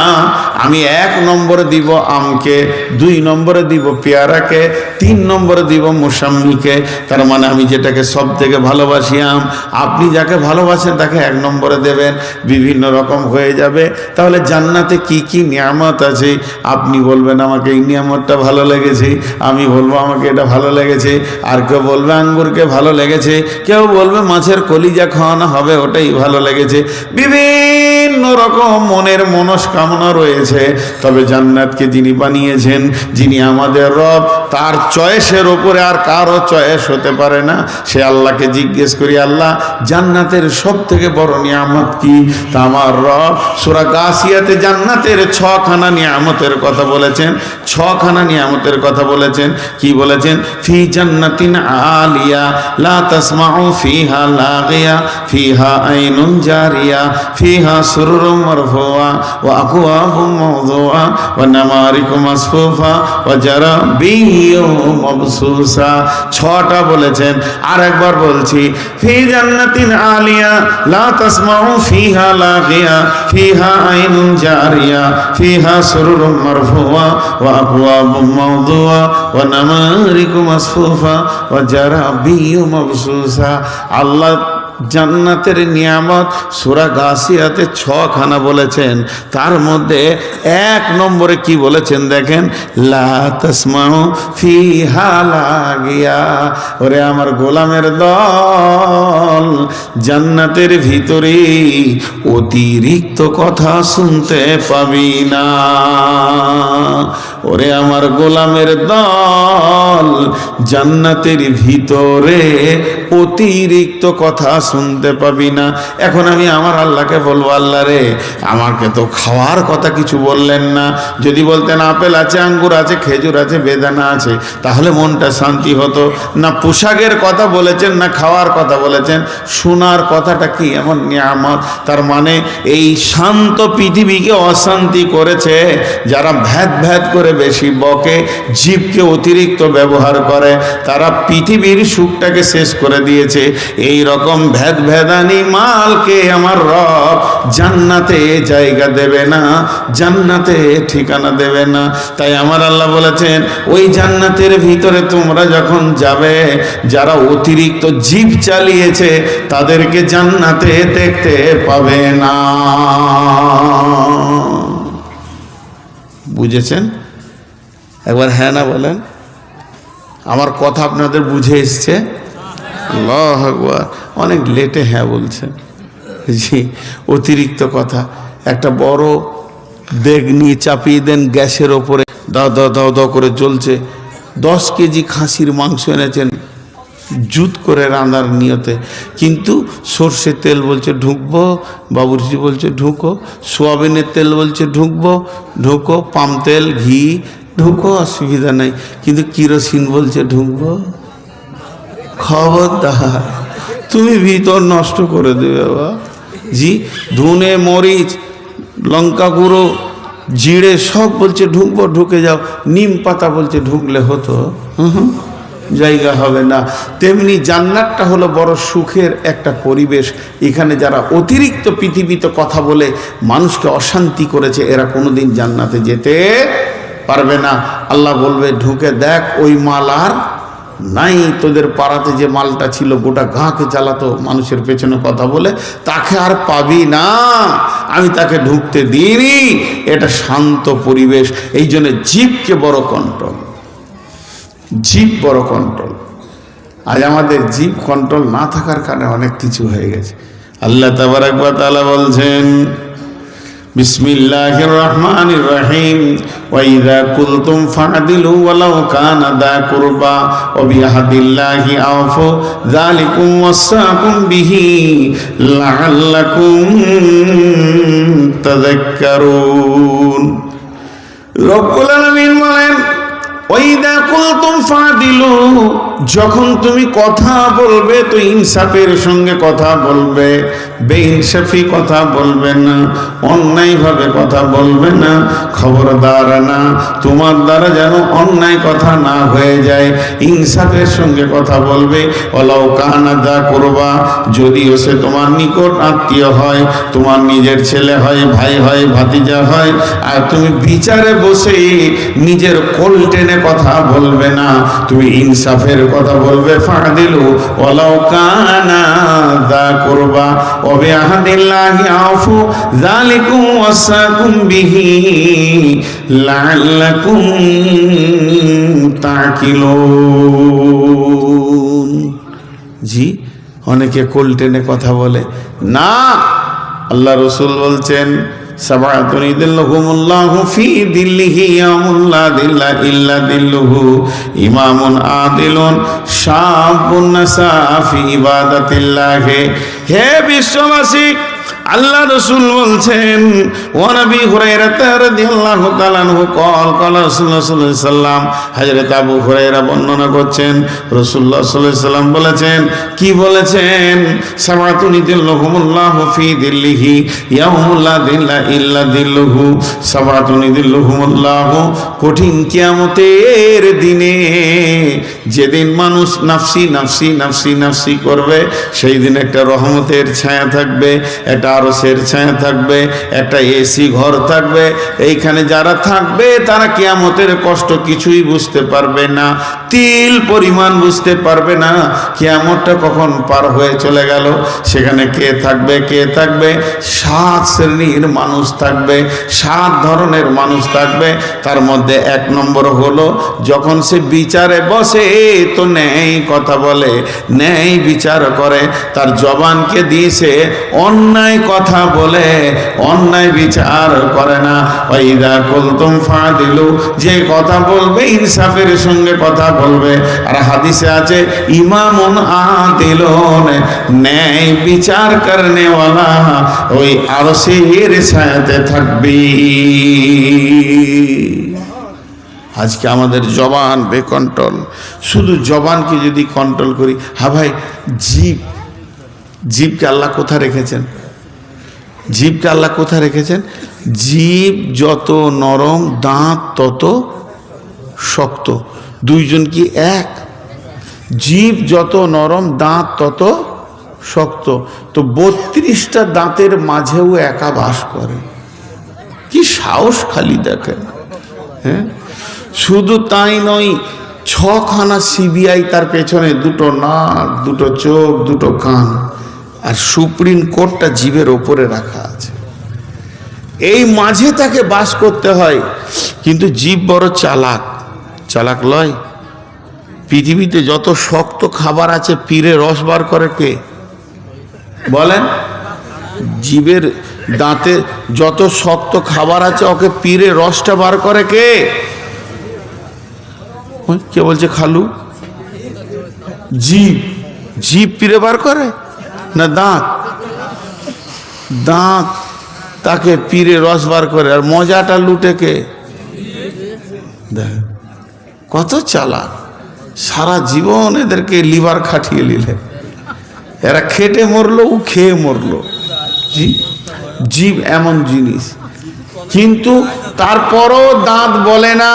আমি 1 নম্বরে দিব আমকে, 2 নম্বরে দিব পেয়ারাকে, 3 নম্বরে দিব মুসাম্মিকে। তার মানে আমি যেটাকে সব থেকে ভালোবাসি আম, আপনি যাকে ভালোবাসেন তাকে 1 নম্বরে দেবেন। বিভিন্ন রকম হয়ে যাবে। তাহলে জান্নাতে কি কি নিয়ামত আছে, আপনি বলবেন আমাকে এই নিয়ামতটা ভালো লেগেছে, আমি বলবো আমাকে এটা ভালো লেগেছে, আর কেউ বলবে আঙ্গুরকে ভালো লেগেছে, কেউ বলবে মাছের কলিজা খাওয়ানো হবে ওটাই ভালো লেগেছে। বিভিন্ন রকম মনের মনস্কামনা রয়েছে। তবে জান্নাতকে যিনি বানিয়েছেন, যিনি আমাদের রব, তার চয়েসের ওপরে আর কারো চয়েস হতে পারে না। সে আল্লাহকে জিজ্ঞেস করি, আল্লাহ জান্নাতের সব থেকে বড় নিয়ামত কি? তা আমার রব সূরা গাসিয়াতে জান্নাতের 6খানা নিয়ামতের কথা বলেছেন, 6খানা নিয়ামতের কথা বলেছেন। কি বলেছেন? ফি জান্নাতিন আলিয়া লা তাসমাউ ফিহা লাগিয়া ফিহা আইনুন জারিয়া ফিহা সুরুরুম মারফুআ ওয়া আকওয়াবুম মাওদুআ ওয়া নামারিকু মাসফুফা ওয়া জারাবিয়্যুম মাবসুসা। 6টা বলেছেন। আর একবার বলছি, ফি জান্নাতিন আলিয়া লা তাসমাউ ফিহা লাগিয়া ফিহা আইনুন জারিয়া ফিহা সুরুরুম মারফুআ ওয়া আকওয়াবুম মাওদুআ ওয়া নামারিকু মাসফুফা ওয়া জারাবিয়্যুম মাবসুসা। আল্লাহ জান্নাতের নিয়ামত সূরা গাসিয়াতে 6খানা বলেছেন। তার মধ্যে 1 নম্বরে কি বলেছেন দেখেন, লা তাসমাউ ফিহা লাগিয়া। ওরে আমার গোলামের দল, জান্নাতের ভিতরে অতিরিক্ত কথা শুনতে পাবি না। ওরে আমার গোলামের দল, জান্নাতের ভিতরে অতিরিক্ত কথা শুনতে পাবি না। এখন আমি আমার আল্লাহকে বলবো, আল্লাহ রে আমাকে তো খাওয়ার কথা কিছু বললেন না। যদি বলতেন আপেল আছে, আঙ্গুর আছে, খেজুর আছে, বেদানা আছে, তাহলে মনটা শান্তি হতো। না পোশাকের কথা বলেছেন, না খাওয়ার কথা বলেছেন। শোনার কথাটা কি এমন নিয়ামত। তার মানে এই শান্ত পৃথিবীকে অশান্তি করেছে যারা ভ্যাদ ভ্যাদ করে বেশি বকে, জীবকে অতিরিক্ত ব্যবহার করে, তারা পৃথিবীর সুখটাকে শেষ করে দিয়েছে। এই রকম ভেদ ভেদানি মালকে আমার রব জান্নাতে জায়গা দেবে না, জান্নাতে ঠিকানা দেবে না। তাই আমার আল্লাহ বলেছেন, ওই জান্নাতের ভিতরে তোমরা যখন যাবে, যারা অতিরিক্ত জিভ চালিয়েছে তাদেরকে জান্নাতে দেখতে পাবে না। বুঝেছেন? একবার হ্যাঁ না বলেন। আমার কথা আপনাদের বুঝে এসছে? আল্লাহু আকবার। অনেক লেটে হ্যাঁ বলছেন। জি, অতিরিক্ত কথা। একটা বড় দেগ নিয়ে চাপিয়ে দেন গ্যাসের ওপরে, দাও দাও দাও দাও করে জ্বলছে, 10 কেজি খাসির মাংস এনেছেন জুত করে রান্নার নিয়তে, কিন্তু সর্ষের তেল বলছে ঢুকবো, বাবুর্চি বলছে ঢুকো, সোয়াবিনের তেল বলছে ঢুকবো, ঢুকো, পাম তেল, ঘি ঢুকো, অসুবিধা নাই, কিন্তু কিরোসিন বলছে ঢুকবো। খবরদার, তুমি ভিতর নষ্ট করে দেবে বাবা। জি, ধনে মরিচ লঙ্কা গুঁড়ো জিরে সব বলছে ঢুকবো, ঢুকে যাও। নিম পাতা বলছে ঢুকলে হতো, জায়গা হবে না। তেমনি জান্নাতটা হলো বড় সুখের একটা পরিবেশ। এখানে যারা অতিরিক্ত পৃথিবীতে কথা বলে মানুষকে অশান্তি করেছে, এরা কোনোদিন জান্নাতে যেতে পারবে না। আল্লাহ বলবে ঢুকে দেখ, ওই মাল আর নাই। তোদের পাড়াতে যে মালটা ছিল গোটা গাঁকে চালাতো মানুষের পেছনে কথা বলে, তাকে আর পাবি না, আমি তাকে ঢুকতে দিইনি। এটা শান্ত পরিবেশ। এই জন্য জীবকে বড় কন্ট্রোল, জীব বড় কন্ট্রোল। আজ আমাদের জীব কন্ট্রোল না থাকার কারণে অনেক কিছু হয়ে গেছে। আল্লাহ তাবারাক ওয়া তাআলা বলছেন বিসমিল্লাহির রহমানির রহিম, ওয়া ইযা কুলতুম ফা'দিলু ওয়ালাউ কানা দা কুরবা ওয়া বিআহদিল্লাহি আওফু যালিকুম ওয়াসাকুম বিহি লাআল্লাকুম তাযাক্কারুন। রব্বুল আলামিন বলেন ওয়াইদা কুলতুম ফাদিলু, যখন তুমি কথা বলবে তো ইনসাফের সঙ্গে কথা বলবে, বেইনসাফি কথা বলবে না, অন্যায়ভাবে কথা বলবে না। খবরদার না, তোমার দ্বারা যেন অন্যায় কথা না হয়ে যায়, ইনসাফের সঙ্গে কথা বলবে। ওয়ালাউ কানা দা কুরবা, যদিও সে তোমার নিকট আত্মীয় হয়, তোমার নিজের ছেলে হয়, ভাই হয়, ভাতিজা হয়, আর তুমি বিচারে বসে নিজের কোল টেনে কথা বলবে না, তুমি ইনসাফের কথা বলবে। ফাদিলু ওয়ালাউ কানা দা কুরবা ওয়া বিআহদিল্লাহি আফু যালিকুম ওয়াসাকুম বিহি লাআল্লাকুম তাকিলুন। জি, অনেকে কোল টেনে কথা বলে না। আল্লাহ রাসূল বলছেন সাবাতুন ইযিল্লুহুমুল্লাহু ফি দিল্লিহি ইয়াউমুল লা দিল্লা ইল্লা দিল্লুহু, ইমামুন আদিলুন শাবুন নাসা ফি ইবাদাতিল্লাহি। হে বিশ্ববাসী, আল্লাহ রাসূল বলছেন, ওয়া নবী হুরায়রা রাদিয়াল্লাহু তাআলা আনহু قال قال রাসূলুল্লাহ সাল্লাল্লাহু আলাইহি সাল্লাম, হযরত আবু হুরায়রা বর্ণনা করছেন রাসূলুল্লাহ সাল্লাল্লাহু আলাইহি সাল্লাম বলেছেন, কি বলেছেন? সাবাতুন ইযিল্লুহুমুল্লাহু ফি দিল্লিহি ইয়াউমুল লা দিল্লা ইল্লা দিল্লুহু, সাবাতুন ইযিল্লুহুমুল্লাহু, কঠিন কিয়ামতের দিনে, যেদিন মানুষ নাফসি নাফসি নাফসি নাফসি করবে, সেই দিন একটা রহমতের ছায়া থাকবে, একটা আরশের ছায়া থাকবে, একটা এসি ঘর থাকবে। এইখানে যারা থাকবে তারা কিয়ামতের কষ্ট কিছুই বুঝতে পারবে না, তিল পরিমাণ বুঝতে পারবে না কিয়ামতটা কখন পার হয়ে চলে গেল। সেখানে কে থাকবে? কে থাকবে? 7 শ্রেণীর মানুষ থাকবে, 7 ধরনের মানুষ থাকবে। তার মধ্যে 1 নম্বর হলো, যখন সে বিচারে বসে তো ন্যায় কথা বলে, ন্যায় বিচার করে, তার জবানকে দিয়ে সে অন্যায় কথা বলে, অন্যায় বিচার করে না। ওয়াইদা কুলতুম ফাদিলু, যে কথা বলবে ইনসাফের সঙ্গে কথা বলবে। আর হাদিসে আছে ইমামুন আদিলুন, ন্যায় বিচার করনে ওয়ালা ওই আরশের ছায়াতে থাকবে। আজকে আমাদের জবান বেকন্ট্রোল। শুধু জবানকে যদি কন্ট্রোল করি, হ্যাঁ ভাই, জীবকে আল্লাহ কোথায় রেখেছেন? জীবকে আল্লাহ কোথায় রেখেছেন? জীব যত নরম, দাঁত তত শক্ত। দুইজন কি এক? জীব যত নরম, দাঁত তত শক্ত। তো 32টা দাঁতের মাঝেও একা বাস করে। কি সাহস খালি দেখেন। হ্যাঁ, শুধু তাই নয়, 6খানা সিবিআই তার পেছনে, 2টো নাক, 2টো চোখ, 2টো কান, আর সুপ্রিম কোর্টটা জীবের ওপরে রাখা আছে। এই মাঝে তাকে বাস করতে হয়। কিন্তু জীব বড় চালাক, চালাক লয়। পৃথিবীতে যত শক্ত খাবার আছে, পিরে রস বার করে কে বলেন? জীবের দাঁতে যত শক্ত খাবার আছে, ওকে পিরে রসটা বার করে কে? কে বলছে খালু? জিভ। জিভ পিরে বার করে না দাঁত? দাঁত তাকে পিরে রস বার করে, আর মজাটা লুটে কে? দেখ কত চালাক, সারা জীবন এদেরকে লিভার খাটিয়ে নিলে, এরা খেটে মরলো, ও খেয়ে মরলো। জীব এমন জিনিস, কিন্তু তারপরও দাঁত বলে না,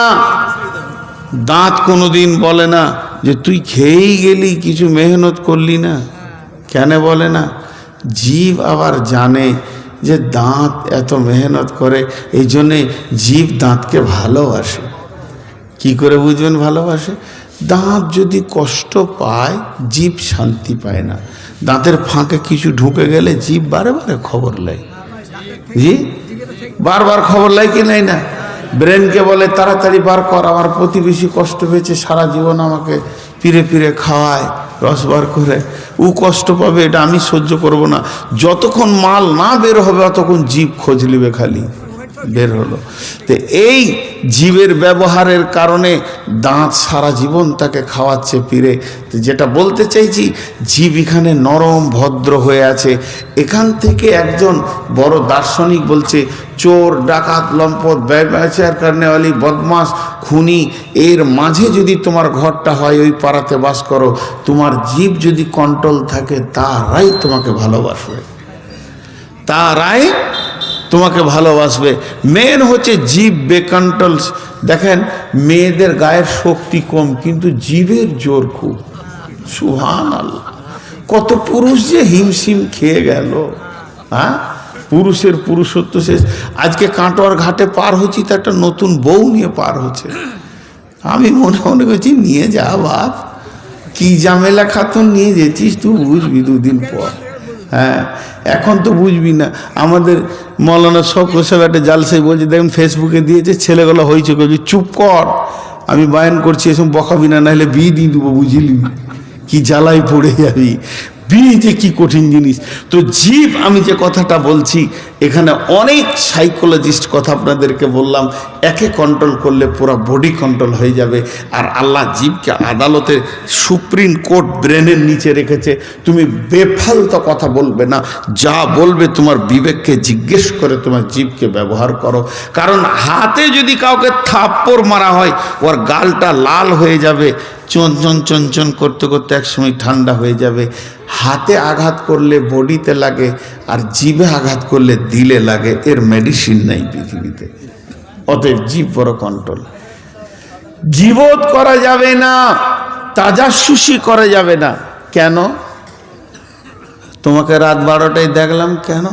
দাঁত কোনোদিন বলে না যে তুই খেয়েই গেলি, কিছু মেহনত করলি না। কেন বলে না? জীব আবার জানে যে দাঁত এত মেহনত করে, এই জন্যে জীব দাঁতকে ভালোবাসে। কি করে বুঝবেন ভালোবাসে? দাঁত যদি কষ্ট পায়, জীব শান্তি পায় না। দাঁতের ফাঁকে কিছু ঢুকে গেলে জীব বারে বারে খবর নেয়। জি, বারবার খবর নেয় কি নেয় না? ব্রেনকে বলে তাড়াতাড়ি বার কর, আমার প্রতিবেশী কষ্ট পেয়েছে, সারা জীবন আমাকে পিরে পিরে খাওয়ায়, রস বার করে, ও কষ্ট পাবে, এটা আমি সহ্য করব না। যতক্ষণ মাল না বের হবে ততক্ষণ জীব খোঁজ নিবে, খালি বের হলো। তো এই জীবের ব্যবহারের কারণে দাঁত সারা জীবন তাকে খাওয়াচ্ছে পিরে। তো যেটা বলতে চাইছি, জীব এখানে নরম ভদ্র হয়ে আছে। এখান থেকে একজন বড় দার্শনিক বলছে, চোর, ডাকাত, লম্পট, ব্যবচার কারণেওয়ালি, বদমাস, খুনি, এর মাঝে যদি তোমার ঘরটা হয়, ওই পাড়াতে বাস করো, তোমার জীব যদি কন্ট্রোল থাকে, তারাই তোমাকে ভালোবাসবে, তারাই তোমাকে ভালোবাসবে। মেন হচ্ছে জীব বেকন্ট্রোল। দেখেন মেয়েদের গায়ের শক্তি কম, কিন্তু জীবের জোর খুব। সুবহানাল্লাহ, কত পুরুষ যে হিমশিম খেয়ে গেল। হ্যাঁ, পুরুষের পুরুষত্ব শেষ। আজকে কাটোয়ার ঘাটে পার হচ্ছি, তো একটা নতুন বউ নিয়ে পার হচ্ছে। আমি মনে মনে করছি, নিয়ে যা বাপ, কি ঝামেলা খাতুন নিয়ে যেছিস, তুই বুঝবি দুদিন পর। হ্যাঁ, এখন তো বুঝবি না। আমাদের মৌলানা শখ সব একটা জালসাই বলছে, দেখুন ফেসবুকে দিয়েছে, ছেলেগুলো হয়েছে, বলছি চুপ কর, আমি বায়ান করছি, এসব বকাবি না, নাহলে বিয়ে দিয়ে দেবো, বুঝলি? কি জ্বালাই পড়ে যাবি। বিয়ে যে কি কঠিন জিনিস। তো জীব, আমি যে কথাটা বলছি, এখানে অনেক সাইকোলজিস্ট কথা আপনাদেরকে বললাম, একে কন্ট্রোল করলে পুরো বডি কন্ট্রোল হয়ে যাবে। আর আল্লাহ জীবকে আদালতে সুপ্রিম কোর্ট ব্রেনের নিচে রেখেছে। তুমি বেফালতো কথা বলবে না, যা বলবে তোমার বিবেককে জিজ্ঞেস করে তোমার জীবকে ব্যবহার করো। কারণ হাতে যদি কাউকে থাপ্পড় মারা হয়, ওর গালটা লাল হয়ে যাবে, চঞ্চন চঞ্চন করতে করতে একসময় ঠান্ডা হয়ে যাবে। হাতে আঘাত করলে বডিতে লাগে, আর জিভে আঘাত করলে দিলে লাগে। এর মেডিসিন নাই পৃথিবীতে। অতএব জীব বড় কন্ট্রোল। গীবত করা যাবে না, তাজাসুসি করা যাবে না। কেন? তোমাকে রাত 12টায় দেখলাম, কেন?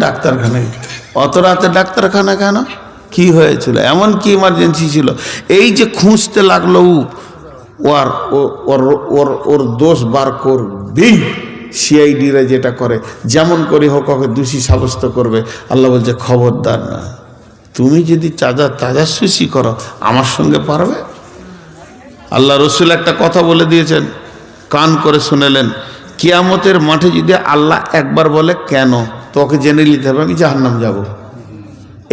ডাক্তারখানায়। অত রাতে ডাক্তারখানা কেন? কি হয়েছিল? এমন কি ইমার্জেন্সি ছিল? এই যে খুঁজতে লাগলো, ওর দোষ বার করবেই। সিআইডিরা যেটা করে, যেমন করে হোক ওকে দোষী সাব্যস্ত করবে। আল্লাহ বলছে, খবরদার না, তুমি যদি তাজাসুসি করো, আমার সঙ্গে পারবে? আল্লাহ রসুল একটা কথা বলে দিয়েছেন, কান করে শুনেলেন, কিয়ামতের মাঠে যদি আল্লাহ একবার বলে কেন, তোকে জেনে নিতে হবে আমি জাহান্নাম যাব।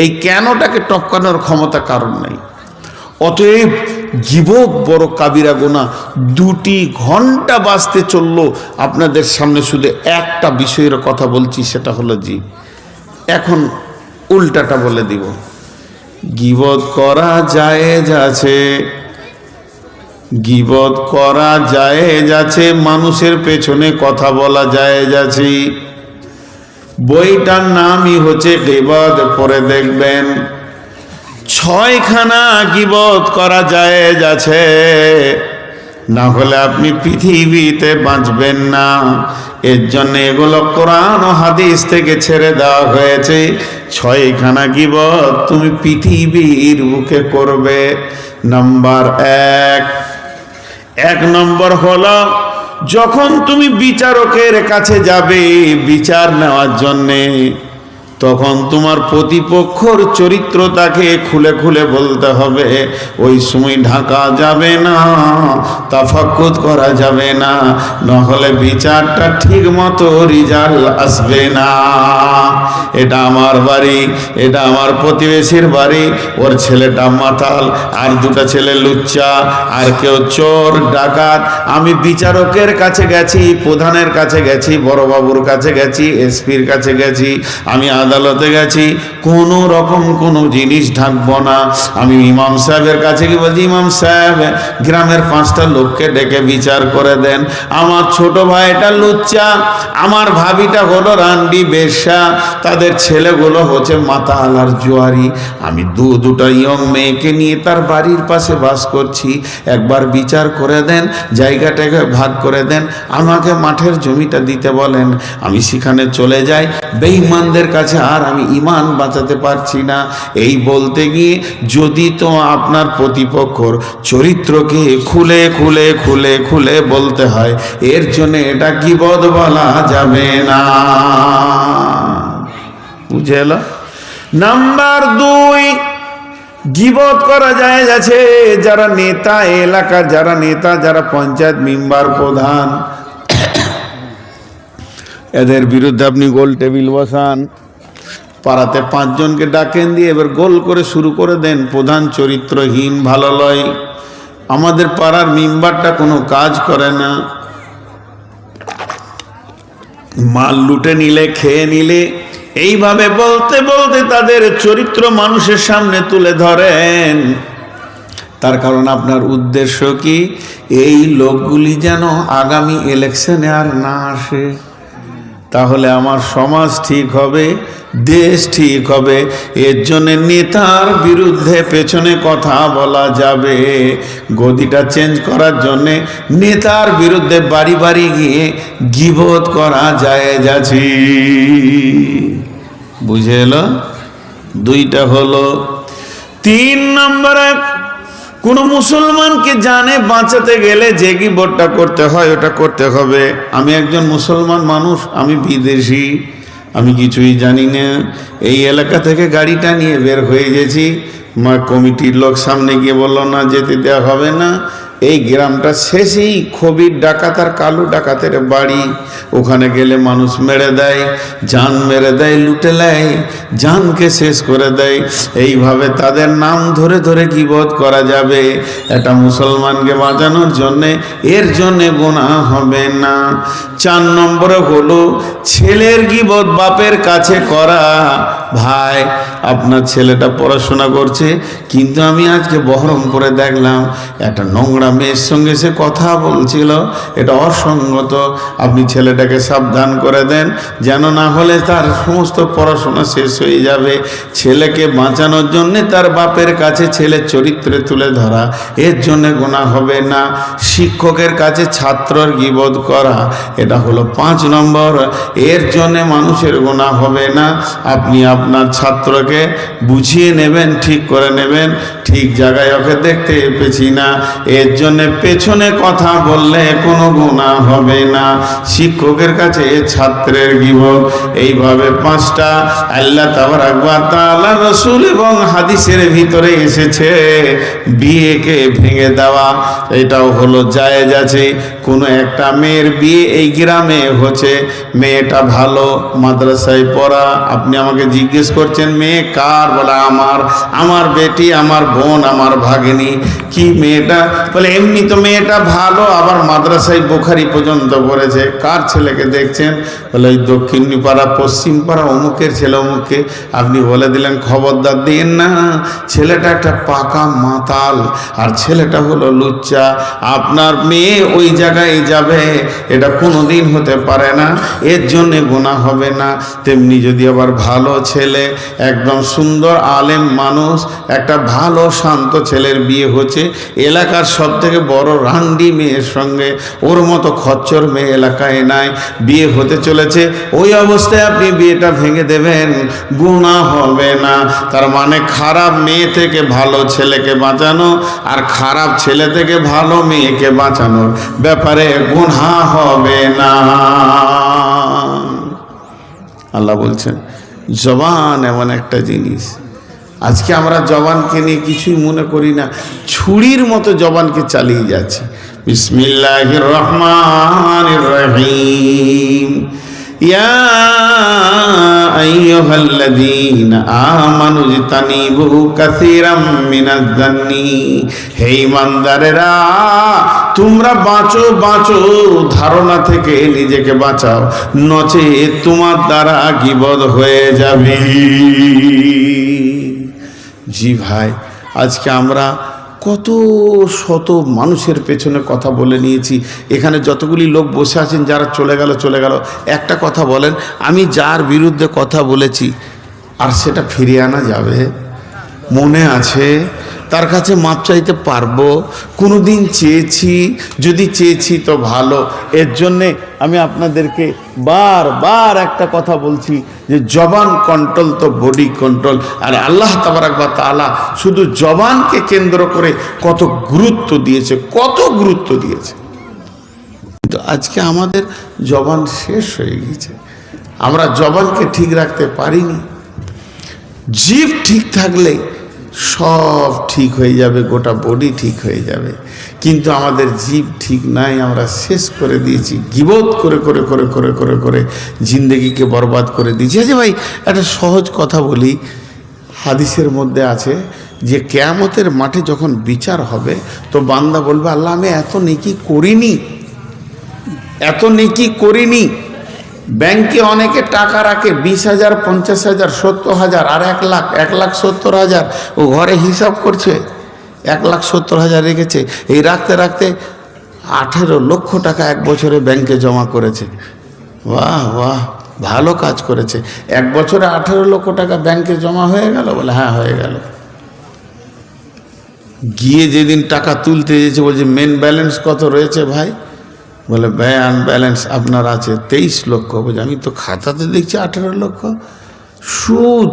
এই কেনটাকে টপকানোর ক্ষমতা কারণ নাই। অতএব গীবত বড় কাবিরা গুনাহ। 2 ঘন্টা বাঁচতে চললো, আপনাদের সামনে শুধু একটা বিষয়ের কথা বলছি, সেটা হলো জীব। এখন উল্টাটা বলে দিব। গীবত করা জায়েজ আছে, গীবত করা জায়েজ আছে, মানুষের পেছনে কথা বলা জায়েজ আছে। বইটার নামই হচ্ছে গীবত, পরে দেখবেন 6খানা গীবত করা জায়েজ আছে, না হলে আপনি পৃথিবীতে বাঁচবেন না। এর জন্য এগুলো কোরআন ও হাদিস থেকে ছেড়ে দেওয়া হয়েছে। 6খানা গীবত তুমি পৃথিবীর বুকে করবে। নাম্বার 1 নম্বর হলো, যখন তুমি বিচারকের কাছে যাবে বিচার নেওয়ার জন্যে, তখন তোমার প্রতিপক্ষর চরিত্র তাকে খুলে খুলে বলতে হবে। ওই সময় ঢাকা যাবে না, তাফাক্কুত করা যাবে না, নহলে বিচারটা ঠিক মতো রিজাল্ট আসবে না। এটা আমার বাড়ি, এটা আমার প্রতিবেশীর বাড়ি, ওর ছেলেটা মাতাল, আর দুটা ছেলে লুচ্চা, আর কেউ চোর ডাকাত। আমি বিচারকের কাছে গেছি, প্রধানের কাছে গেছি, বড়বাবুর কাছে গেছি, এসপির কাছে গেছি, আমি আদালতে গেছি, কোনো রকম কোনো জিনিস ঢাকবো না। আমি ইমাম সাহেবের কাছে গিয়ে বলছি, ইমাম সাহেব গ্রামের 5টা লোককে ডেকে বিচার করে দেন। আমার ছোট ভাইটা লুচ্চা, আমার ভাবিটা হলো রান্ডি বেশ্যা, তাদের ছেলেগুলো হচ্ছে মাতাল আর জুয়ারি। আমি দুটা ইয়ং মেয়েকে নিয়ে তার বাড়ির পাশে বাস করছি, একবার বিচার করে দেন, জায়গাটাকে ভাগ করে দেন, আমাকে মাঠের জমিটা দিতে বলেন। আমি সেখানে চলে যাই, বেঈমানদের কাছে আর আমি ঈমান বাঁচাতে পারছি না। এই বলতে গিয়ে যদি তো আপনার প্রতিপক্ষর চরিত্রকে খুলে খুলে খুলে খুলে বলতে হয়, এর জন্য এটা গীবত বলা যাবে না। বুঝে এলো? নাম্বার 2, গীবত করা যায় যাচ্ছে যারা নেতা, এলাকার যারা নেতা, যারা পঞ্চায়েত মেম্বার, প্রধান, এদের বিরুদ্ধে আপনি গোল টেবিল বসান, পাড়াতে 5 জনকে ডাকেন দিয়ে এবার গোল করে শুরু করে দেন। প্রধান চরিত্রহীন, ভালো লয়, আমাদের পাড়ার মেম্বারটা কোনো কাজ করে না, মাল লুটে নিলে, খেয়ে নিলে, এইভাবে বলতে বলতে তাদের চরিত্র মানুষের সামনে তুলে ধরেন। তার কারণ আপনার উদ্দেশ্য কি? এই লোকগুলি যেন আগামী ইলেকশনে আর না আসে, তাহলে আমার সমাজ ঠিক হবে, দেশ ঠিক হবে। এর জন্য নেতার বিরুদ্ধে পেছনে কথা বলা যাবে। গদিটা চেঞ্জ করার জন্যে নেতার বিরুদ্ধে বাড়ি বাড়ি গিয়ে গীবত করা যায় যাচ্ছে। বুঝে এলো? 2টা হলো। 3 নম্বরে, কোন মুসলমানকে জানে বাঁচাতে গেলে যে গীবতটা করতে হয় ওটা করতে হবে। আমি একজন মুসলমান মানুষ, আমি বিদেশি, আমি কিছুই জানি না, এই এলাকা থেকে গাড়িটা নিয়ে বের হয়ে গেছি, কমিটির লোক সামনে গিয়ে বললো না যেতে দেওয়া হবে না। এই গ্রামটা শেষেই খবির ডাকাত আর কালো ডাকাতের বাড়ি, ওখানে গেলে মানুষ মেরে দেয়, জান মেরে দেয়, লুটে নেয়, জানকে শেষ করে দেয়। এইভাবে তাদের নাম ধরে ধরে গীবত করা যাবে। এটা মুসলমানকে বাঁচানোর জন্যে, এর জন্যে গুনাহ হবে না। 4 নম্বরে হলো ছেলের গীবত বাপের কাছে করা। ভাই, আপনার ছেলেটা পড়াশোনা করছে, কিন্তু আমি আজকে বহরমপুরে দেখলাম একটা নোংরা মেয়ের সঙ্গে সে কথা বলছিল, এটা অসঙ্গত। আপনি ছেলেটাকে সাবধান করে দেন, যেন না হলে তার সমস্ত পড়াশোনা শেষ হয়ে যাবে। ছেলেকে বাঁচানোর জন্যে তার বাপের কাছে ছেলের চরিত্রে তুলে ধরা, এর জন্যে গুনাহ হবে না। শিক্ষকের কাছে ছাত্রর গীবত করা, এটা হলো 5 নম্বর, এর জন্যে মানুষের গুনাহ হবে না। আপনি আপনার ছাত্রকে বুঝিয়ে নেবেন, ঠিক করে নেবেন, ঠিক জায়গায় ওকে দেখতে পেছি না, এর জন্যে পেছনে কথা বললে কোনো গুনাহ হবে না। শিক্ষকের কাছে ছাত্রের গীবত। এইভাবে 5টা আল্লাহ তাবারক ওয়া তাআলা, রাসূল এবং হাদিসের ভিতরে এসেছে বিয়েকে ভেঙে দেওয়া, এটাও হলো জায়েজ আছে। কোনো একটা মেয়ের বিয়ে এই গ্রামে হচ্ছে, মেয়েটা ভালো, মাদ্রাসায় পড়া, আপনি আমাকে জিজ্ঞেস করছেন মেয়ে কার? বলে আমার বেটি, আমার বোন, আমার ভাগিনী। কি মেয়েটা? বলে এমনি তো মেয়েটা ভালো, আবার মাদ্রাসায় বুখারি পর্যন্ত পড়েছে। কার ছেলেকে দেখছেন? বলে ওই দক্ষিণ পাড়া, পশ্চিম পাড়া, অমুকের ছেলে অমুককে। আপনি বলে দিলেন খবরদার দিন না, ছেলেটা একটা পাকা মাতাল আর ছেলেটা হলো লুচ্চা। আপনার মেয়ে ওই জায়গায় যাবে, এটা কোনোদিন হতে পারে না, এর জন্যে গুনাহ হবে না। তেমনি যদি আবার ভালো ছেলে, একদম সুন্দর আলেম মানুষ, একটা ভালো শান্ত ছেলের বিয়ে হচ্ছে, এলাকার সব থেকে বড় রান্ডি মেয়ের সঙ্গে, ওর মতো খচ্চর মেয়ে এলাকায় নাই, বিয়ে হতে চলেছে, ওই অবস্থায় আপনি বিয়েটা ভেঙে দেবেন, গুনাহ হবে না। তার মানে খারাপ মেয়ে থেকে ভালো ছেলেকে বাঁচানো আর খারাপ ছেলে থেকে ভালো মেয়েকে বাঁচানোর ব্যাপারে গুনাহ হবে না। আল্লাহ বলছেন জবান এমন একটা জিনিস, আজকে আমরা জবানকে নিয়ে কিছুই মনে করি না, ছুরির মতো জবানকে চালিয়ে যাচ্ছি। বিসমিল্লাহির রহমানির রহিম। ইয়া আইয়ুহাল্লাযীনা আমানু ইজতানিবু কাসীরাম মিনাজ জান্নি, হে ঈমানদারেরা তোমরা বাঁচো বাঁচো ধারণা থেকে নিজেকে বাঁচাও, নচেৎ তোমার দ্বারা গীবত হয়ে যাবে। জি ভাই, আজকে আমরা কত শত মানুষের পেছনে কথা বলে নিয়েছি। এখানে যতগুলি লোক বসে আছেন যারা চলে গেল, একটা কথা বলেন, আমি যার বিরুদ্ধে কথা বলেছি আর সেটা ফিরিয়ে আনা যাবে? মনে আছে? তার কাছে মাপ চাইতে পারবো? কোনো দিন চেয়েছি? যদি চেয়েছি তো ভালো। এর জন্যে আমি আপনাদেরকে বারবার একটা কথা বলছি যে জবান কন্ট্রোল তো বডি কন্ট্রোল। আর আল্লাহ তাবারাক ওয়া তাআলা শুধু জবানকে কেন্দ্র করে কত গুরুত্ব দিয়েছে, কত গুরুত্ব দিয়েছে। কিন্তু আজকে আমাদের জবান শেষ হয়ে গেছে, আমরা জবানকে ঠিক রাখতে পারিনি। জিভ ঠিক থাকলে সব ঠিক হয়ে যাবে, গোটা বডি ঠিক হয়ে যাবে। কিন্তু আমাদের জিভ ঠিক নাই, আমরা শেষ করে দিয়েছি, গীবত করে করে করে করে করে করে জিন্দেগিকে বরবাদ করে দিয়েছি। আচ্ছা ভাই, একটা সহজ কথা বলি, হাদিসের মধ্যে আছে যে কিয়ামতের মাঠে যখন বিচার হবে তো বান্দা বলবে, আল্লাহ আমি এত নেকি করিনি, এত নেকি করিনি। ব্যাংকে অনেকে টাকা রাখে 20,000, 50,000, 70,000 আর 1 লাখ, 1,70,000। ও ঘরে হিসাব করছে 1,70,000 রেখেছে। এই রাখতে রাখতে 18 লক্ষ টাকা এক বছরে ব্যাংকে জমা করেছে। বাহ বাহ, ভালো কাজ করেছে। এক বছরে 18 লক্ষ টাকা ব্যাংকে জমা হয়ে গেল? বলে হ্যাঁ হয়ে গেল। গিয়ে যেদিন টাকা তুলতে যেছে বলছে মেন ব্যালেন্স কত রয়েছে ভাই? বলে ব্যান ব্যালেন্স আপনার আছে 23 লক্ষ। বলছে আমি তো খাতাতে দেখছি 18 লক্ষ। সুদ,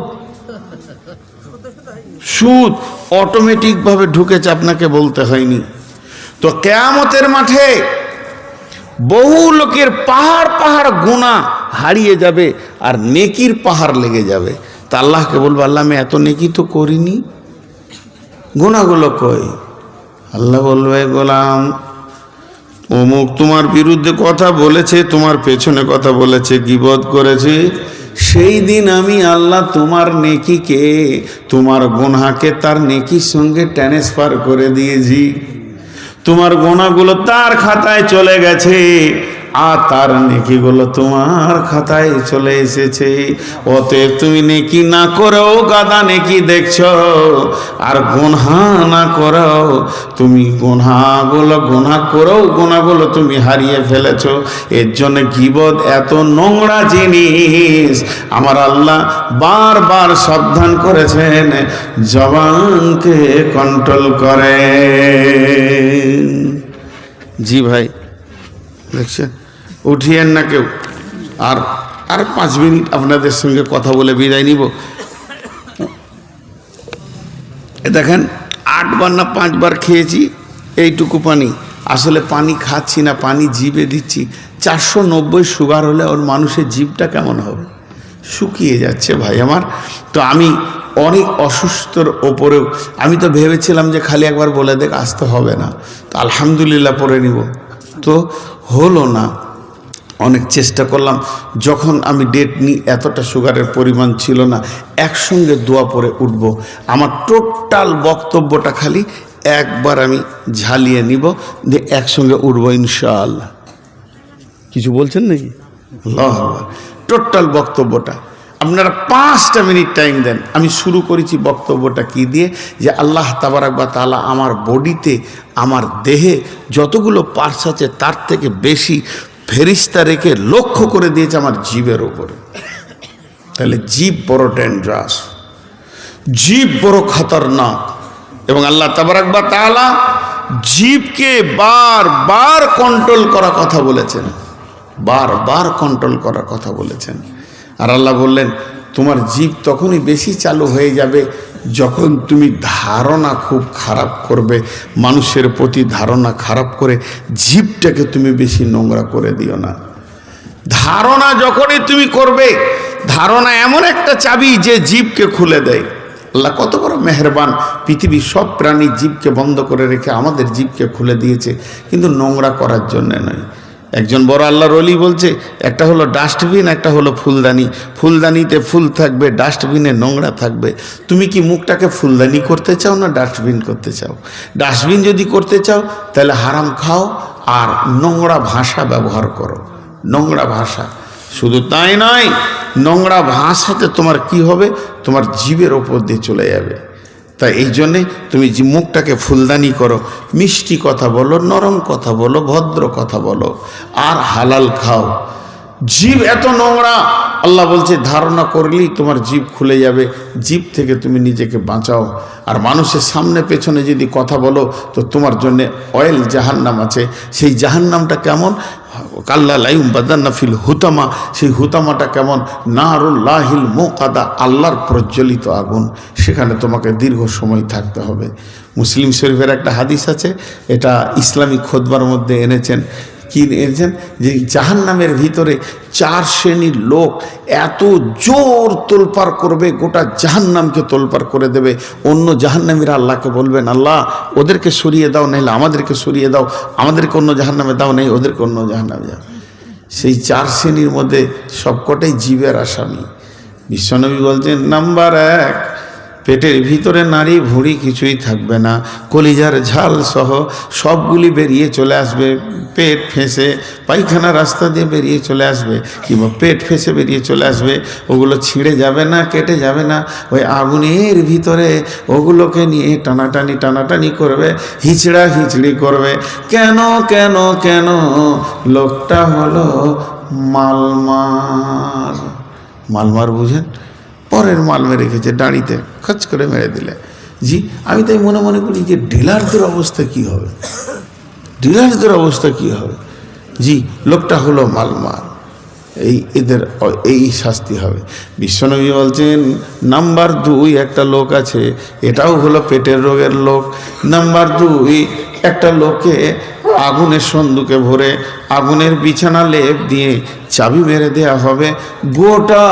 সুদ অটোমেটিকভাবে ঢুকেছে, আপনাকে বলতে হয়নি। তো কিয়ামতের মাঠে বহু লোকের পাহাড় পাহাড় গুনাহ হারিয়ে যাবে আর নেকির পাহাড় লেগে যাবে। তা আল্লাহকে বলবো, আল্লাহ আমি এত নেকি তো করিনি, গুনাহগুলো কই? আল্লাহ বলবে, গোলাম অমুক তোমার বিরুদ্ধে কথা বলেছে, তোমার পেছনে কথা বলেছে, গীবত করেছে, সেই দিন আমি আল্লাহ তোমার নেকিকে, তোমার গুনাহকে তার নেকির সঙ্গে ট্রান্সফার করে দিয়েছি। তোমার গুনাহগুলো তার খাতায় চলে গেছে আর তার নেকিগুলো তোমার খাতায় চলে এসেছে। অতএব তুমি নেকি না করেও গাদা নেকি দেখছো, আর গুনাহ না করেও তুমি গুনাহ করেও গুনাহগুলো তুমি হারিয়ে ফেলেছো। এর জন্য গীবত এত নোংরা জিনিস। আমার আল্লাহ বারবার সাবধান করেছেন, জবানকে কন্ট্রোল করে। জি ভাই, দেখছেন, উঠিয়েন না কেউ। আর 5 মিনিট আপনাদের সঙ্গে কথা বলে বিদায় নিব। দেখেন 8 বার না 5 বার খেয়েছি এইটুকু পানি। আসলে পানি খাচ্ছি না, পানি জিভে দিচ্ছি। 490 সুগার হলে ওর মানুষের জিভটা কেমন হবে? শুকিয়ে যাচ্ছে ভাই আমার। তো আমি অনেক অসুস্থর ওপরেও আমি তো ভেবেছিলাম যে খালি একবার বলে দেখ, আসতে হবে না। তো আলহামদুলিল্লাহ পরে নিব, তো হলো না। অনেক চেষ্টা করলাম, যখন আমি ডেট নিই এতটা সুগারের পরিমাণ ছিল না। একসঙ্গে দোয়া পড়ে উঠব, আমার টোটাল বক্তব্যটা খালি একবার আমি ঝালিয়ে নিব, যে একসঙ্গে উঠব ইনশাআল্লাহ। কিছু বলছেন নাকি? আল্লাহু আকবার। টোটাল বক্তব্যটা আপনারা 5টা মিনিট টাইম দেন। আমি শুরু করেছি বক্তব্যটা কি দিয়ে, যে আল্লাহ তাবারাক ওয়া তাআলা আমার বডিতে, আমার দেহে যতগুলো পার্টস আছে তার থেকে বেশি ফেরেশতা রেখে লক্ষ্য করে দিয়েছে আমার জীবের উপরে। তাহলে জীব বড় ডেঞ্জারাস, জীব বড় খতরনাক। এবং আল্লাহ তাবারাক ওয়া তাআলা জীবকে বারবার কন্ট্রোল করার কথা বলেছেন, বারবার কন্ট্রোল করার কথা বলেছেন। আর আল্লাহ বললেন, তোমার জীব তখনই বেশি চালু হয়ে যাবে যখন তুমি ধারণা খুব খারাপ করবে, মানুষের প্রতি ধারণা খারাপ করে জীবটাকে তুমি বেশি নোংরা করে দিও না। ধারণা যখনই তুমি করবে ধারণা এমন একটা চাবি যে জীবকে খুলে দেয়। আল্লাহ কত বড় মেহেরবান, পৃথিবীর সব প্রাণীর জীবকে বন্ধ করে রেখে আমাদের জীবকে খুলে দিয়েছে, কিন্তু নোংরা করার জন্য নয়। একজন বড় আল্লাহর ওলি বলছে, একটা হলো ডাস্টবিন, একটা হলো ফুলদানি। ফুলদানিতে ফুল থাকবে, ডাস্টবিনে নোংরা থাকবে। তুমি কি মুখটাকে ফুলদানি করতে চাও না ডাস্টবিন করতে চাও? ডাস্টবিন যদি করতে চাও তাহলে হারাম খাও আর নোংরা ভাষা ব্যবহার করো, নোংরা ভাষা। শুধু তাই নয়, নোংরা ভাষাতে তোমার কি হবে, তোমার জীবের ওপর দিয়ে চলে যাবে। তাই এই জন্যে তুমি যে মুখটাকে ফুলদানি করো, মিষ্টি কথা বলো, নরম কথা বলো, ভদ্র কথা বলো, আর হালাল খাও। জীব এত নোংরা, আল্লাহ বলছে ধারণা করলেই তোমার জীব খুলে যাবে। জীব থেকে তুমি নিজেকে বাঁচাও। আর মানুষের সামনে পেছনে যদি কথা বলো তো তোমার জন্য অয়েল জাহান্নাম আছে। সেই জাহান্নামটা কেমন? কাল্লা লাইম বাদান্না ফিল হুতামা। সেই হুতামাটা কেমন? নারুল্লাহিল মুকাদা, আল্লাহর প্রজ্বলিত আগুন। সেখানে তোমাকে দীর্ঘ সময় থাকতে হবে। মুসলিম শরীফের একটা হাদিস আছে, এটা ইসলামিক খুতবার মধ্যে এনেছেন। কি এনেছেন? যে জাহান্নামের ভিতরে 4 শ্রেণীর লোক এত জোর তোলপাড় করবে, গোটা জাহান্নামকে তোলপাড় করে দেবে। অন্য জাহান্নামীরা আল্লাহকে বলবেন, আল্লাহ ওদেরকে সরিয়ে দাও, নাহলে আমাদেরকে সরিয়ে দাও, আমাদেরকে অন্য জাহান্নামে দাও, নেই ওদেরকে অন্য জাহান্নামে দাও। সেই 4 শ্রেণীর মধ্যে সবকটাই জীবের আসামি। বিশ্বনবী বলছেন, নাম্বার 1, পেটের ভিতরে নারী ভুঁড়ি কিছুই থাকবে না, কলিজার ঝাল সহ সবগুলি বেরিয়ে চলে আসবে। পেট ফেঁসে পায়খানা রাস্তা দিয়ে বেরিয়ে চলে আসবে, কিংবা পেট ফেঁসে বেরিয়ে চলে আসবে। ওগুলো ছিঁড়ে যাবে না, কেটে যাবে না, ওই আগুনের ভিতরে ওগুলোকে নিয়ে টানাটানি করবে, হিচড়া হিচড়ি করবে। কেন কেন কেন? লোকটা হলো মালমার বুঝেন? পরের মাল মেরে রেখেছে, দাঁড়িতে খচ করে মেরে দিলে। জি, আমি তাই মনে মনে করি যে ডিলারদের অবস্থা কি হবে, ডিলারদের অবস্থা কি হবে? জি, লোকটা হলো মালমার, এদের এই শাস্তি হবে। বিশ্বনবী বলছেন, নাম্বার 2 একটা লোক আছে, এটাও হলো পেটের রোগের লোক। নাম্বার 2, একটা লোককে আগুনের সন্দুকে ভরে আগুনের বিছানা লেপ দিয়ে চাবি মেরে দেয়া হবে। গোটা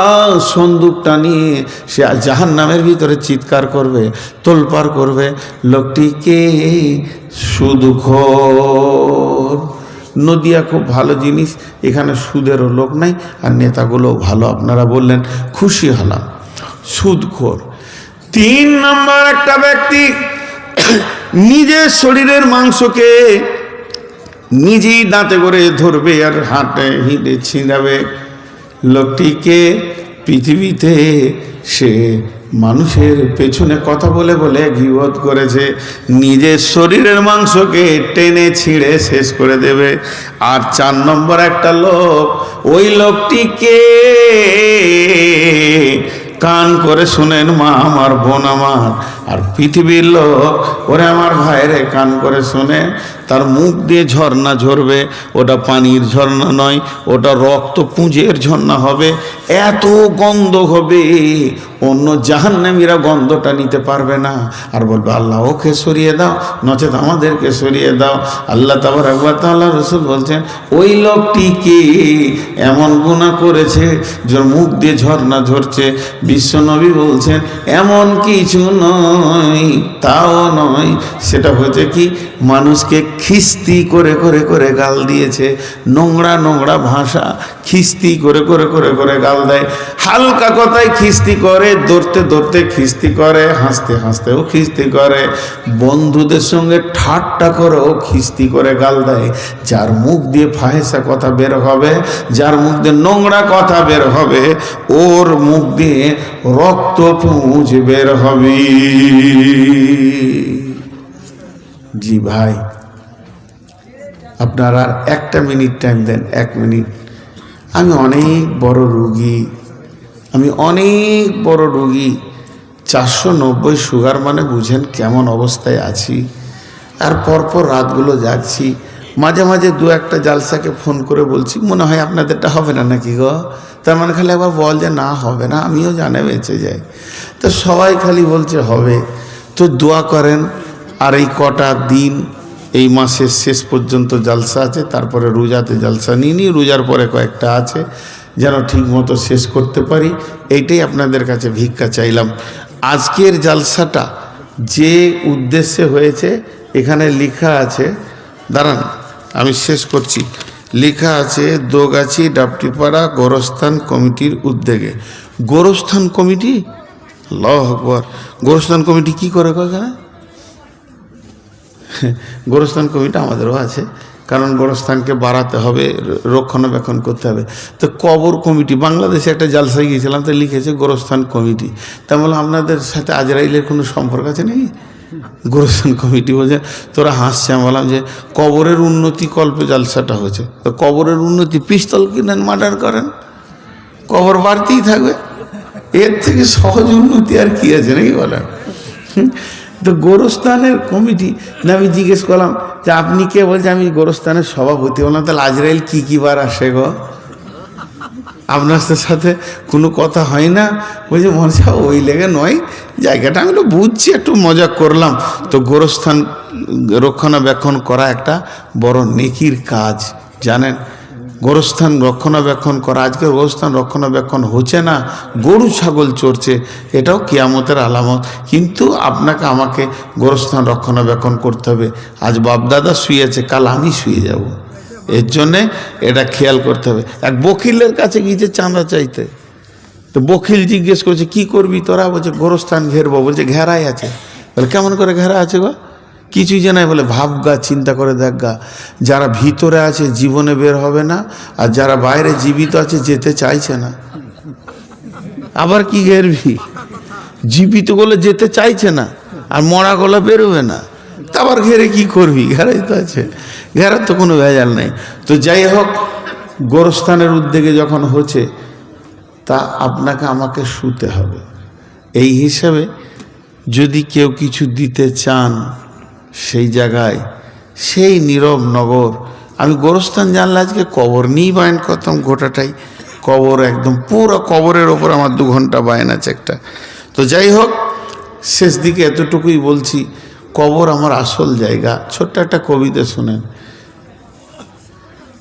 সন্দুকটা নিয়ে সে জাহান্নামের ভিতরে চিৎকার করবে, তোলপাড় করবে। লোকটিকে সুদখোর। নদিয়া খুব ভালো জিনিস, এখানে সুদেরও লোক নাই, আর নেতাগুলোও ভালো। আপনারা বললেন, খুশি হলাম। সুদখোর। 3 নম্বর, একটা ব্যক্তি নিজের শরীরের মাংসকে নিজেই দাঁতে করে ধরবে আর হাতে হিঁটে ছিঁড়াবে। লোকটিকে পৃথিবীতে সে মানুষের পেছনে কথা বলে বলে গীবত করেছে, নিজের শরীরের মাংসকে টেনে ছিঁড়ে শেষ করে দেবে। আর 4 নম্বর একটা লোক, ওই লোকটিকে কান করে শুনেন মা আমার, বোন আমার, আর পৃথিবীর লোক, ওরে আমার ভাইরে কান করে শোনেন, তার মুখ দিয়ে ঝর্ণা ঝরবে। ওটা পানির ঝর্ণা নয়, ওটা রক্ত পুঁজের ঝর্ণা হবে। এত গন্ধ হবে, অন্য জাহান্নামীরা গন্ধটা নিতে পারবে না, আর বলবে আল্লাহ ওকে সরিয়ে দাও, নচেত আমাদেরকে সরিয়ে দাও। আল্লাহ তাবারক ওয়া তাআলা, রাসূল বলছেন, ওই লোকটিকে এমন গুনাহ করেছে যার মুখ দিয়ে ঝর্ণা ঝরছে। বিশ্বনবী বলছেন, এমন কিছু নয়, তাও নয়, সেটা হচ্ছে কি, মানুষকে খিস্তি করে করে করে গাল দিয়েছে। নোংরা নোংরা ভাষা, খিস্তি করে করে করে করে গাল দেয়। হালকা কথায় খিস্তি করে, ধরতে ধরতে খিস্তি করে, হাসতে হাসতেও খিস্তি করে, বন্ধুদের সঙ্গে ঠাট্টা করেও খিস্তি করে গাল দেয়। যার মুখ দিয়ে ফাহেসা কথা বের হবে, যার মুখ দিয়ে নোংরা কথা বের হবে, ওর মুখ দিয়ে রক্ত পুঁজ বের হবে। জি ভাই, আপনারা 1 মিনিট টাইম দেন, 1 মিনিট। আমি অনেক বড় রোগী, 490 সুগার, মানে বুঝেন কেমন অবস্থায় আছি। আর পরপর রাতগুলো যাচ্ছি, মাঝে মাঝে 2-1টা জালসাকে ফোন করে বলছি, মনে হয় আপনাদেরটা হবে না নাকি গো? তার মানে খালি আবার বল যে না হবে না, আমিও জানে বেঁচে যাই। তো সবাই খালি বলছে হবে। তো দোয়া করেন। আর এই কটা দিন, এই মাসের শেষ পর্যন্ত জালসা আছে, তারপরে রোজাতে জালসা নিয়ে রোজার পরে কয়েকটা আছে। যেন ঠিকমতো শেষ করতে পারি, এইটাই আপনাদের কাছে ভিক্ষা চাইলাম। আজকের জালসাটা যে উদ্দেশ্যে হয়েছে এখানে লেখা আছে, দাঁড়ান আমি শেষ করছি, লেখা আছে দোগাছি ডাপটিপাড়া গোরস্থান কমিটির উদ্যোগে। গোরস্থান কমিটি, আল্লাহু আকবার, গোরস্থান কমিটি কি করে এখানে? গোরস্থান কমিটি আমাদেরও আছে, কারণ গোরস্থানকে বাড়াতে হবে, রক্ষণাবেক্ষণ করতে হবে। তো কবর কমিটি, বাংলাদেশে একটা জালসায় গিয়েছিলাম, তো লিখেছে গোরস্থান কমিটি। তা বলে আপনাদের সাথে আজরাইলের কোনো সম্পর্ক আছে নাকি? গোরস্থান কমিটি বলছে, তোরা হাসছে। আমি বললাম যে কবরের উন্নতি কল্পে জালসাটা হয়েছে, তো কবরের উন্নতি পিস্তল কিনেন, মার্ডার করেন, কবর বাড়তেই থাকবে, এর থেকে সহজ উন্নতি আর কি আছে নাকি বলেন? তো গোরস্থানের কমিটি না, আমি জিজ্ঞেস করলাম যে আপনি কে? বলছে আমি গোরস্থানের সভাপতি। বললাম তাহলে আজরাইল কি বার আসে গো, আপনার সাথে কোনো কথা হয় না? বলছে মনে ওই লেগে নয়, জায়গাটা আমি তো বুঝছি, একটু মজা করলাম। তো গোরস্থান রক্ষণাবেক্ষণ করা একটা বড় নেকির কাজ, জানেন? গোরস্থান রক্ষণাবেক্ষণ করা, আজকে গোরস্থান রক্ষণাবেক্ষণ হচ্ছে না, গরু ছাগল চড়ছে, এটাও কিয়ামতের আলামত। কিন্তু আপনাকে আমাকে গোরস্থান রক্ষণাবেক্ষণ করতে হবে। আজ বাপদাদা শুয়েছে, কাল আমি শুয়ে যাব, এর জন্যে এটা খেয়াল করতে হবে। এক বকিলের কাছে গিয়েছে চাঁদা চাইতে, তো বকিল জিজ্ঞেস করছে কি করবি তোরা? বলছে গোরস্থান ঘেরবো। বলছে ঘেরাই আছে। বলে কেমন করে ঘেরা আছে গো? কিছুই জানাই। বলে ভাবগা, চিন্তা করে দেখগা, যারা ভিতরে আছে জীবনে বের হবে না, আর যারা বাইরে জীবিত আছে যেতে চাইছে না। আবার কি ঘেরবি? জীবিত গুলো যেতে চাইছে না, আর মরা গুলো বেরোবে না, তা আবার ঘেরে কি করবি? ঘেরাই তো আছে, ঘেরার তো কোনো ভেজাল নেই। তো যাই হোক, গোরস্থানের উদ্যোগে যখন হচ্ছে, তা আপনাকে আমাকে শুতে হবে। এই হিসাবে যদি কেউ কিছু দিতে চান, সেই জায়গায় সেই নীরব নগর, আমি গোরস্থান জানলে আজকে কবর নিয়েই বায়ন করতাম গোটাটাই, কবর একদম পুরো কবরের ওপর আমার 2 ঘন্টা বায়ন আছে একটা। তো যাই হোক, শেষ দিকে এতটুকুই বলছি, কবর আমার আসল জায়গা। ছোট্ট একটা কবিতা শুনেন।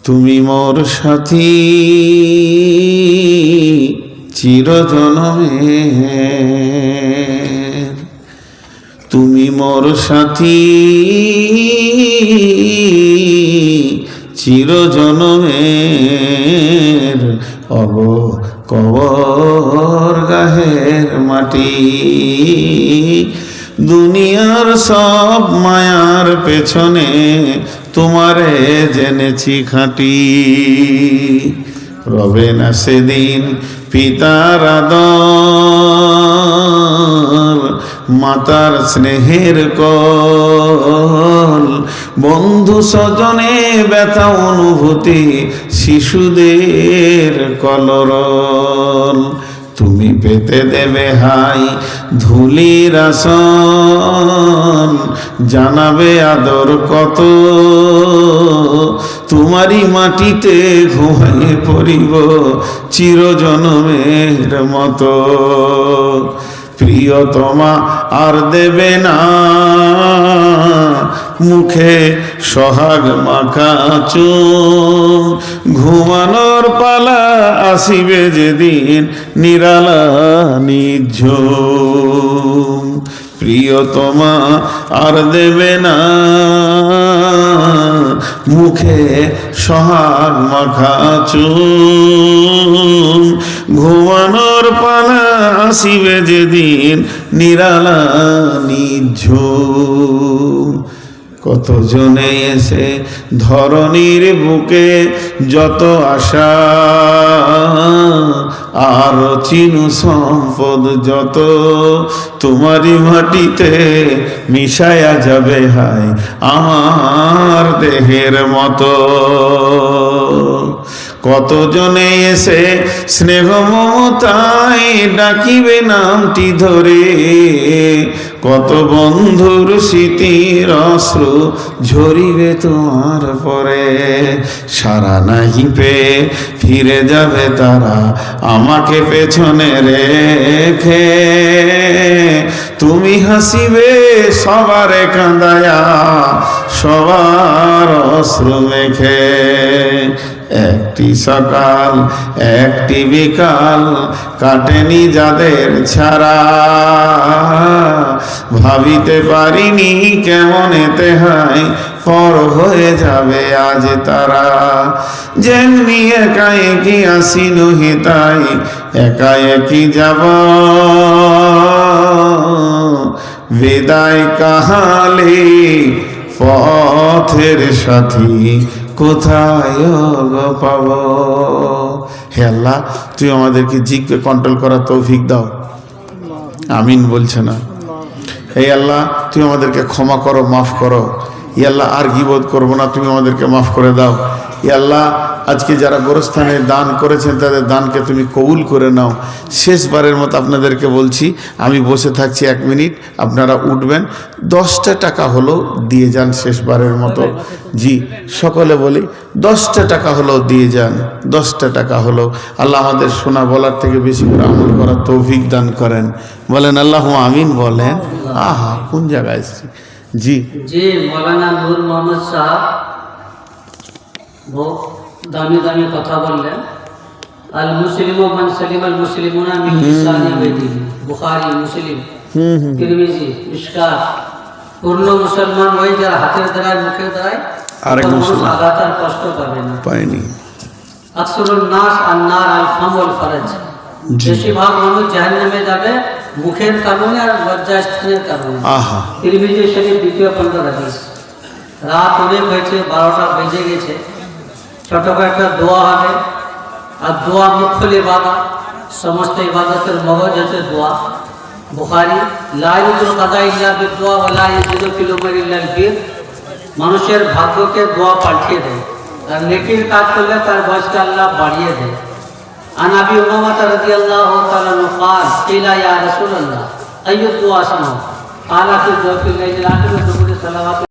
তুমি মোর সাথী চিরজনমের, তুমি মোর সাথী চিরজনমের, অব কবর গাহের মাটি। দুনিয়ার সব মায়ার পেছনে তোমারে জেনেছি খাঁটি। রবে না সেদিন পিতার আদর, মাতার স্নেহের কল, বন্ধু স্বজনে ব্যথা অনুভূতি, শিশুদের কলরল। তুমি পেতে দেবে হাই ধুলির আসন, জানাবে আদর কত, তোমারই মাটিতে ঘুমাইয়ে পড়িব চিরজনমের মতো। প্রিয়তমা আর দেবে না মুখে সোহাগ মাখা চুম, ঘুমানোর পালা আসিবে যেদিন নিরালা নিঝুম। প্রিয়তমা আর দেবে না মুখে সোহাগ মাখা চুম, ঘুমানোর পালা আসিবে যেদিন নিরালা নিঝুম। কতজনে এসে ধরণীর বুকে যত আশা, আর চিনু সম্পদ যত, তোমারই মাটিতে মিশায়া যাবে হায় আমার দেহের মতো। কতজনে এসে স্নেহ মমতায় ডাকিবে নামটি ধরে, কত বন্ধুর স্মৃতির অশ্রু ঝরিবে তোমার পরে। সারা নাহি পেয়ে ফিরে যাবে তারা আমাকে পেছনে রেখে, তুমি হাসিবে সবারে কাঁদায়া সবার অশ্রু মেখে। একটি সকাল একটি বিকাল কাটেনি যাদের ছাড়া, ভাবিতে পারিনি কেমন এতে হয় পর হয়ে যাবে আজ তারা। যেমনি একা একই আসি নহিতাই একা একই যাব, বিদায় কাহালে পথের সাথী কোথায় গো পাব। হে আল্লাহ, তুই আমাদেরকে জিহ্বা কন্ট্রোল করার তৌফিক দাও। আমিন বলছে না। হে আল্লাহ, তুই আমাদেরকে ক্ষমা করো, মাফ করো। ই আল্লাহ, আর গীবত করবো না, তুমি আমাদেরকে মাফ করে দাও। ই আল্লাহ, আজকে যারা গোরস্থানে দান করেছেন তাদের দানকে তুমি কবুল করে নাও। শেষবারের মতো আপনাদেরকে বলছি, আমি বসে থাকছি 1 মিনিট, আপনারা উঠবেন, 10টা টাকা হলেও দিয়ে যান শেষবারের মতো। জি, সকলে বলি 10টা টাকা হলেও দিয়ে যান, 10টা টাকা হলেও। আল্লাহ আমাদের শোনা বলার থেকে বেশি করে আমল করার তৌফিক দান করেন। বলেন আল্লাহ আমিন বলেন। আহা, কোন জায়গায় এসেছি। জি জি, মৌলানা নূর মোহাম্মদ সাহেব বহু দামি দামি কথা বললেন। আল মুসলিম মান সালিম আল মুসলিমুনা মিন লিসানি ওয়া ইয়াদিহি, বুখারী, মুসলিম, তিরমিজি, মিশকাত। পূর্ণ মুসলমান ওই যারা হাতের দ্বারায় মুখের দ্বারায় আরেক মুসলমান আঘাত আর কষ্ট পাবে না। পায়নি। আকসরুন নাস আন-নার আল ফাম ওয়াল ফারাজ, বেশিরভাগ মানুষ জাহান্নামে যাবে মুখের কারণে আর লজ্জাস্থানের কারণে। আহা, তিরমিজি শরীফ 2য় খণ্ড হাদিস। রাত অনেক হয়েছে, 12টা বেজে গেছে। ছোট করে একটা দোয়া হবে, আর দোয়া মুখ্য ইবাদত, সমস্ত ইবাদতের মগজ হচ্ছে দোয়া। বুখারী, লা ইউজুল কাদা ইল্লা বিদুয়া ওয়া লা ইয়াজিদু ফিল উমরি ইল্লা আল বির। মানুষের ভাগ্যকে দোয়া পাল্টিয়ে দেয়, আর নেকির কাজ করলে তার বয়সকে আল্লাহ বাড়িয়ে দেয়। আন আবি উমামা রাদিয়াল্লাহু তাআলা قال قيل يا رسول الله أي الدعاء اسمه قال في الدعاء في الليل الآخر وذكر الصلوات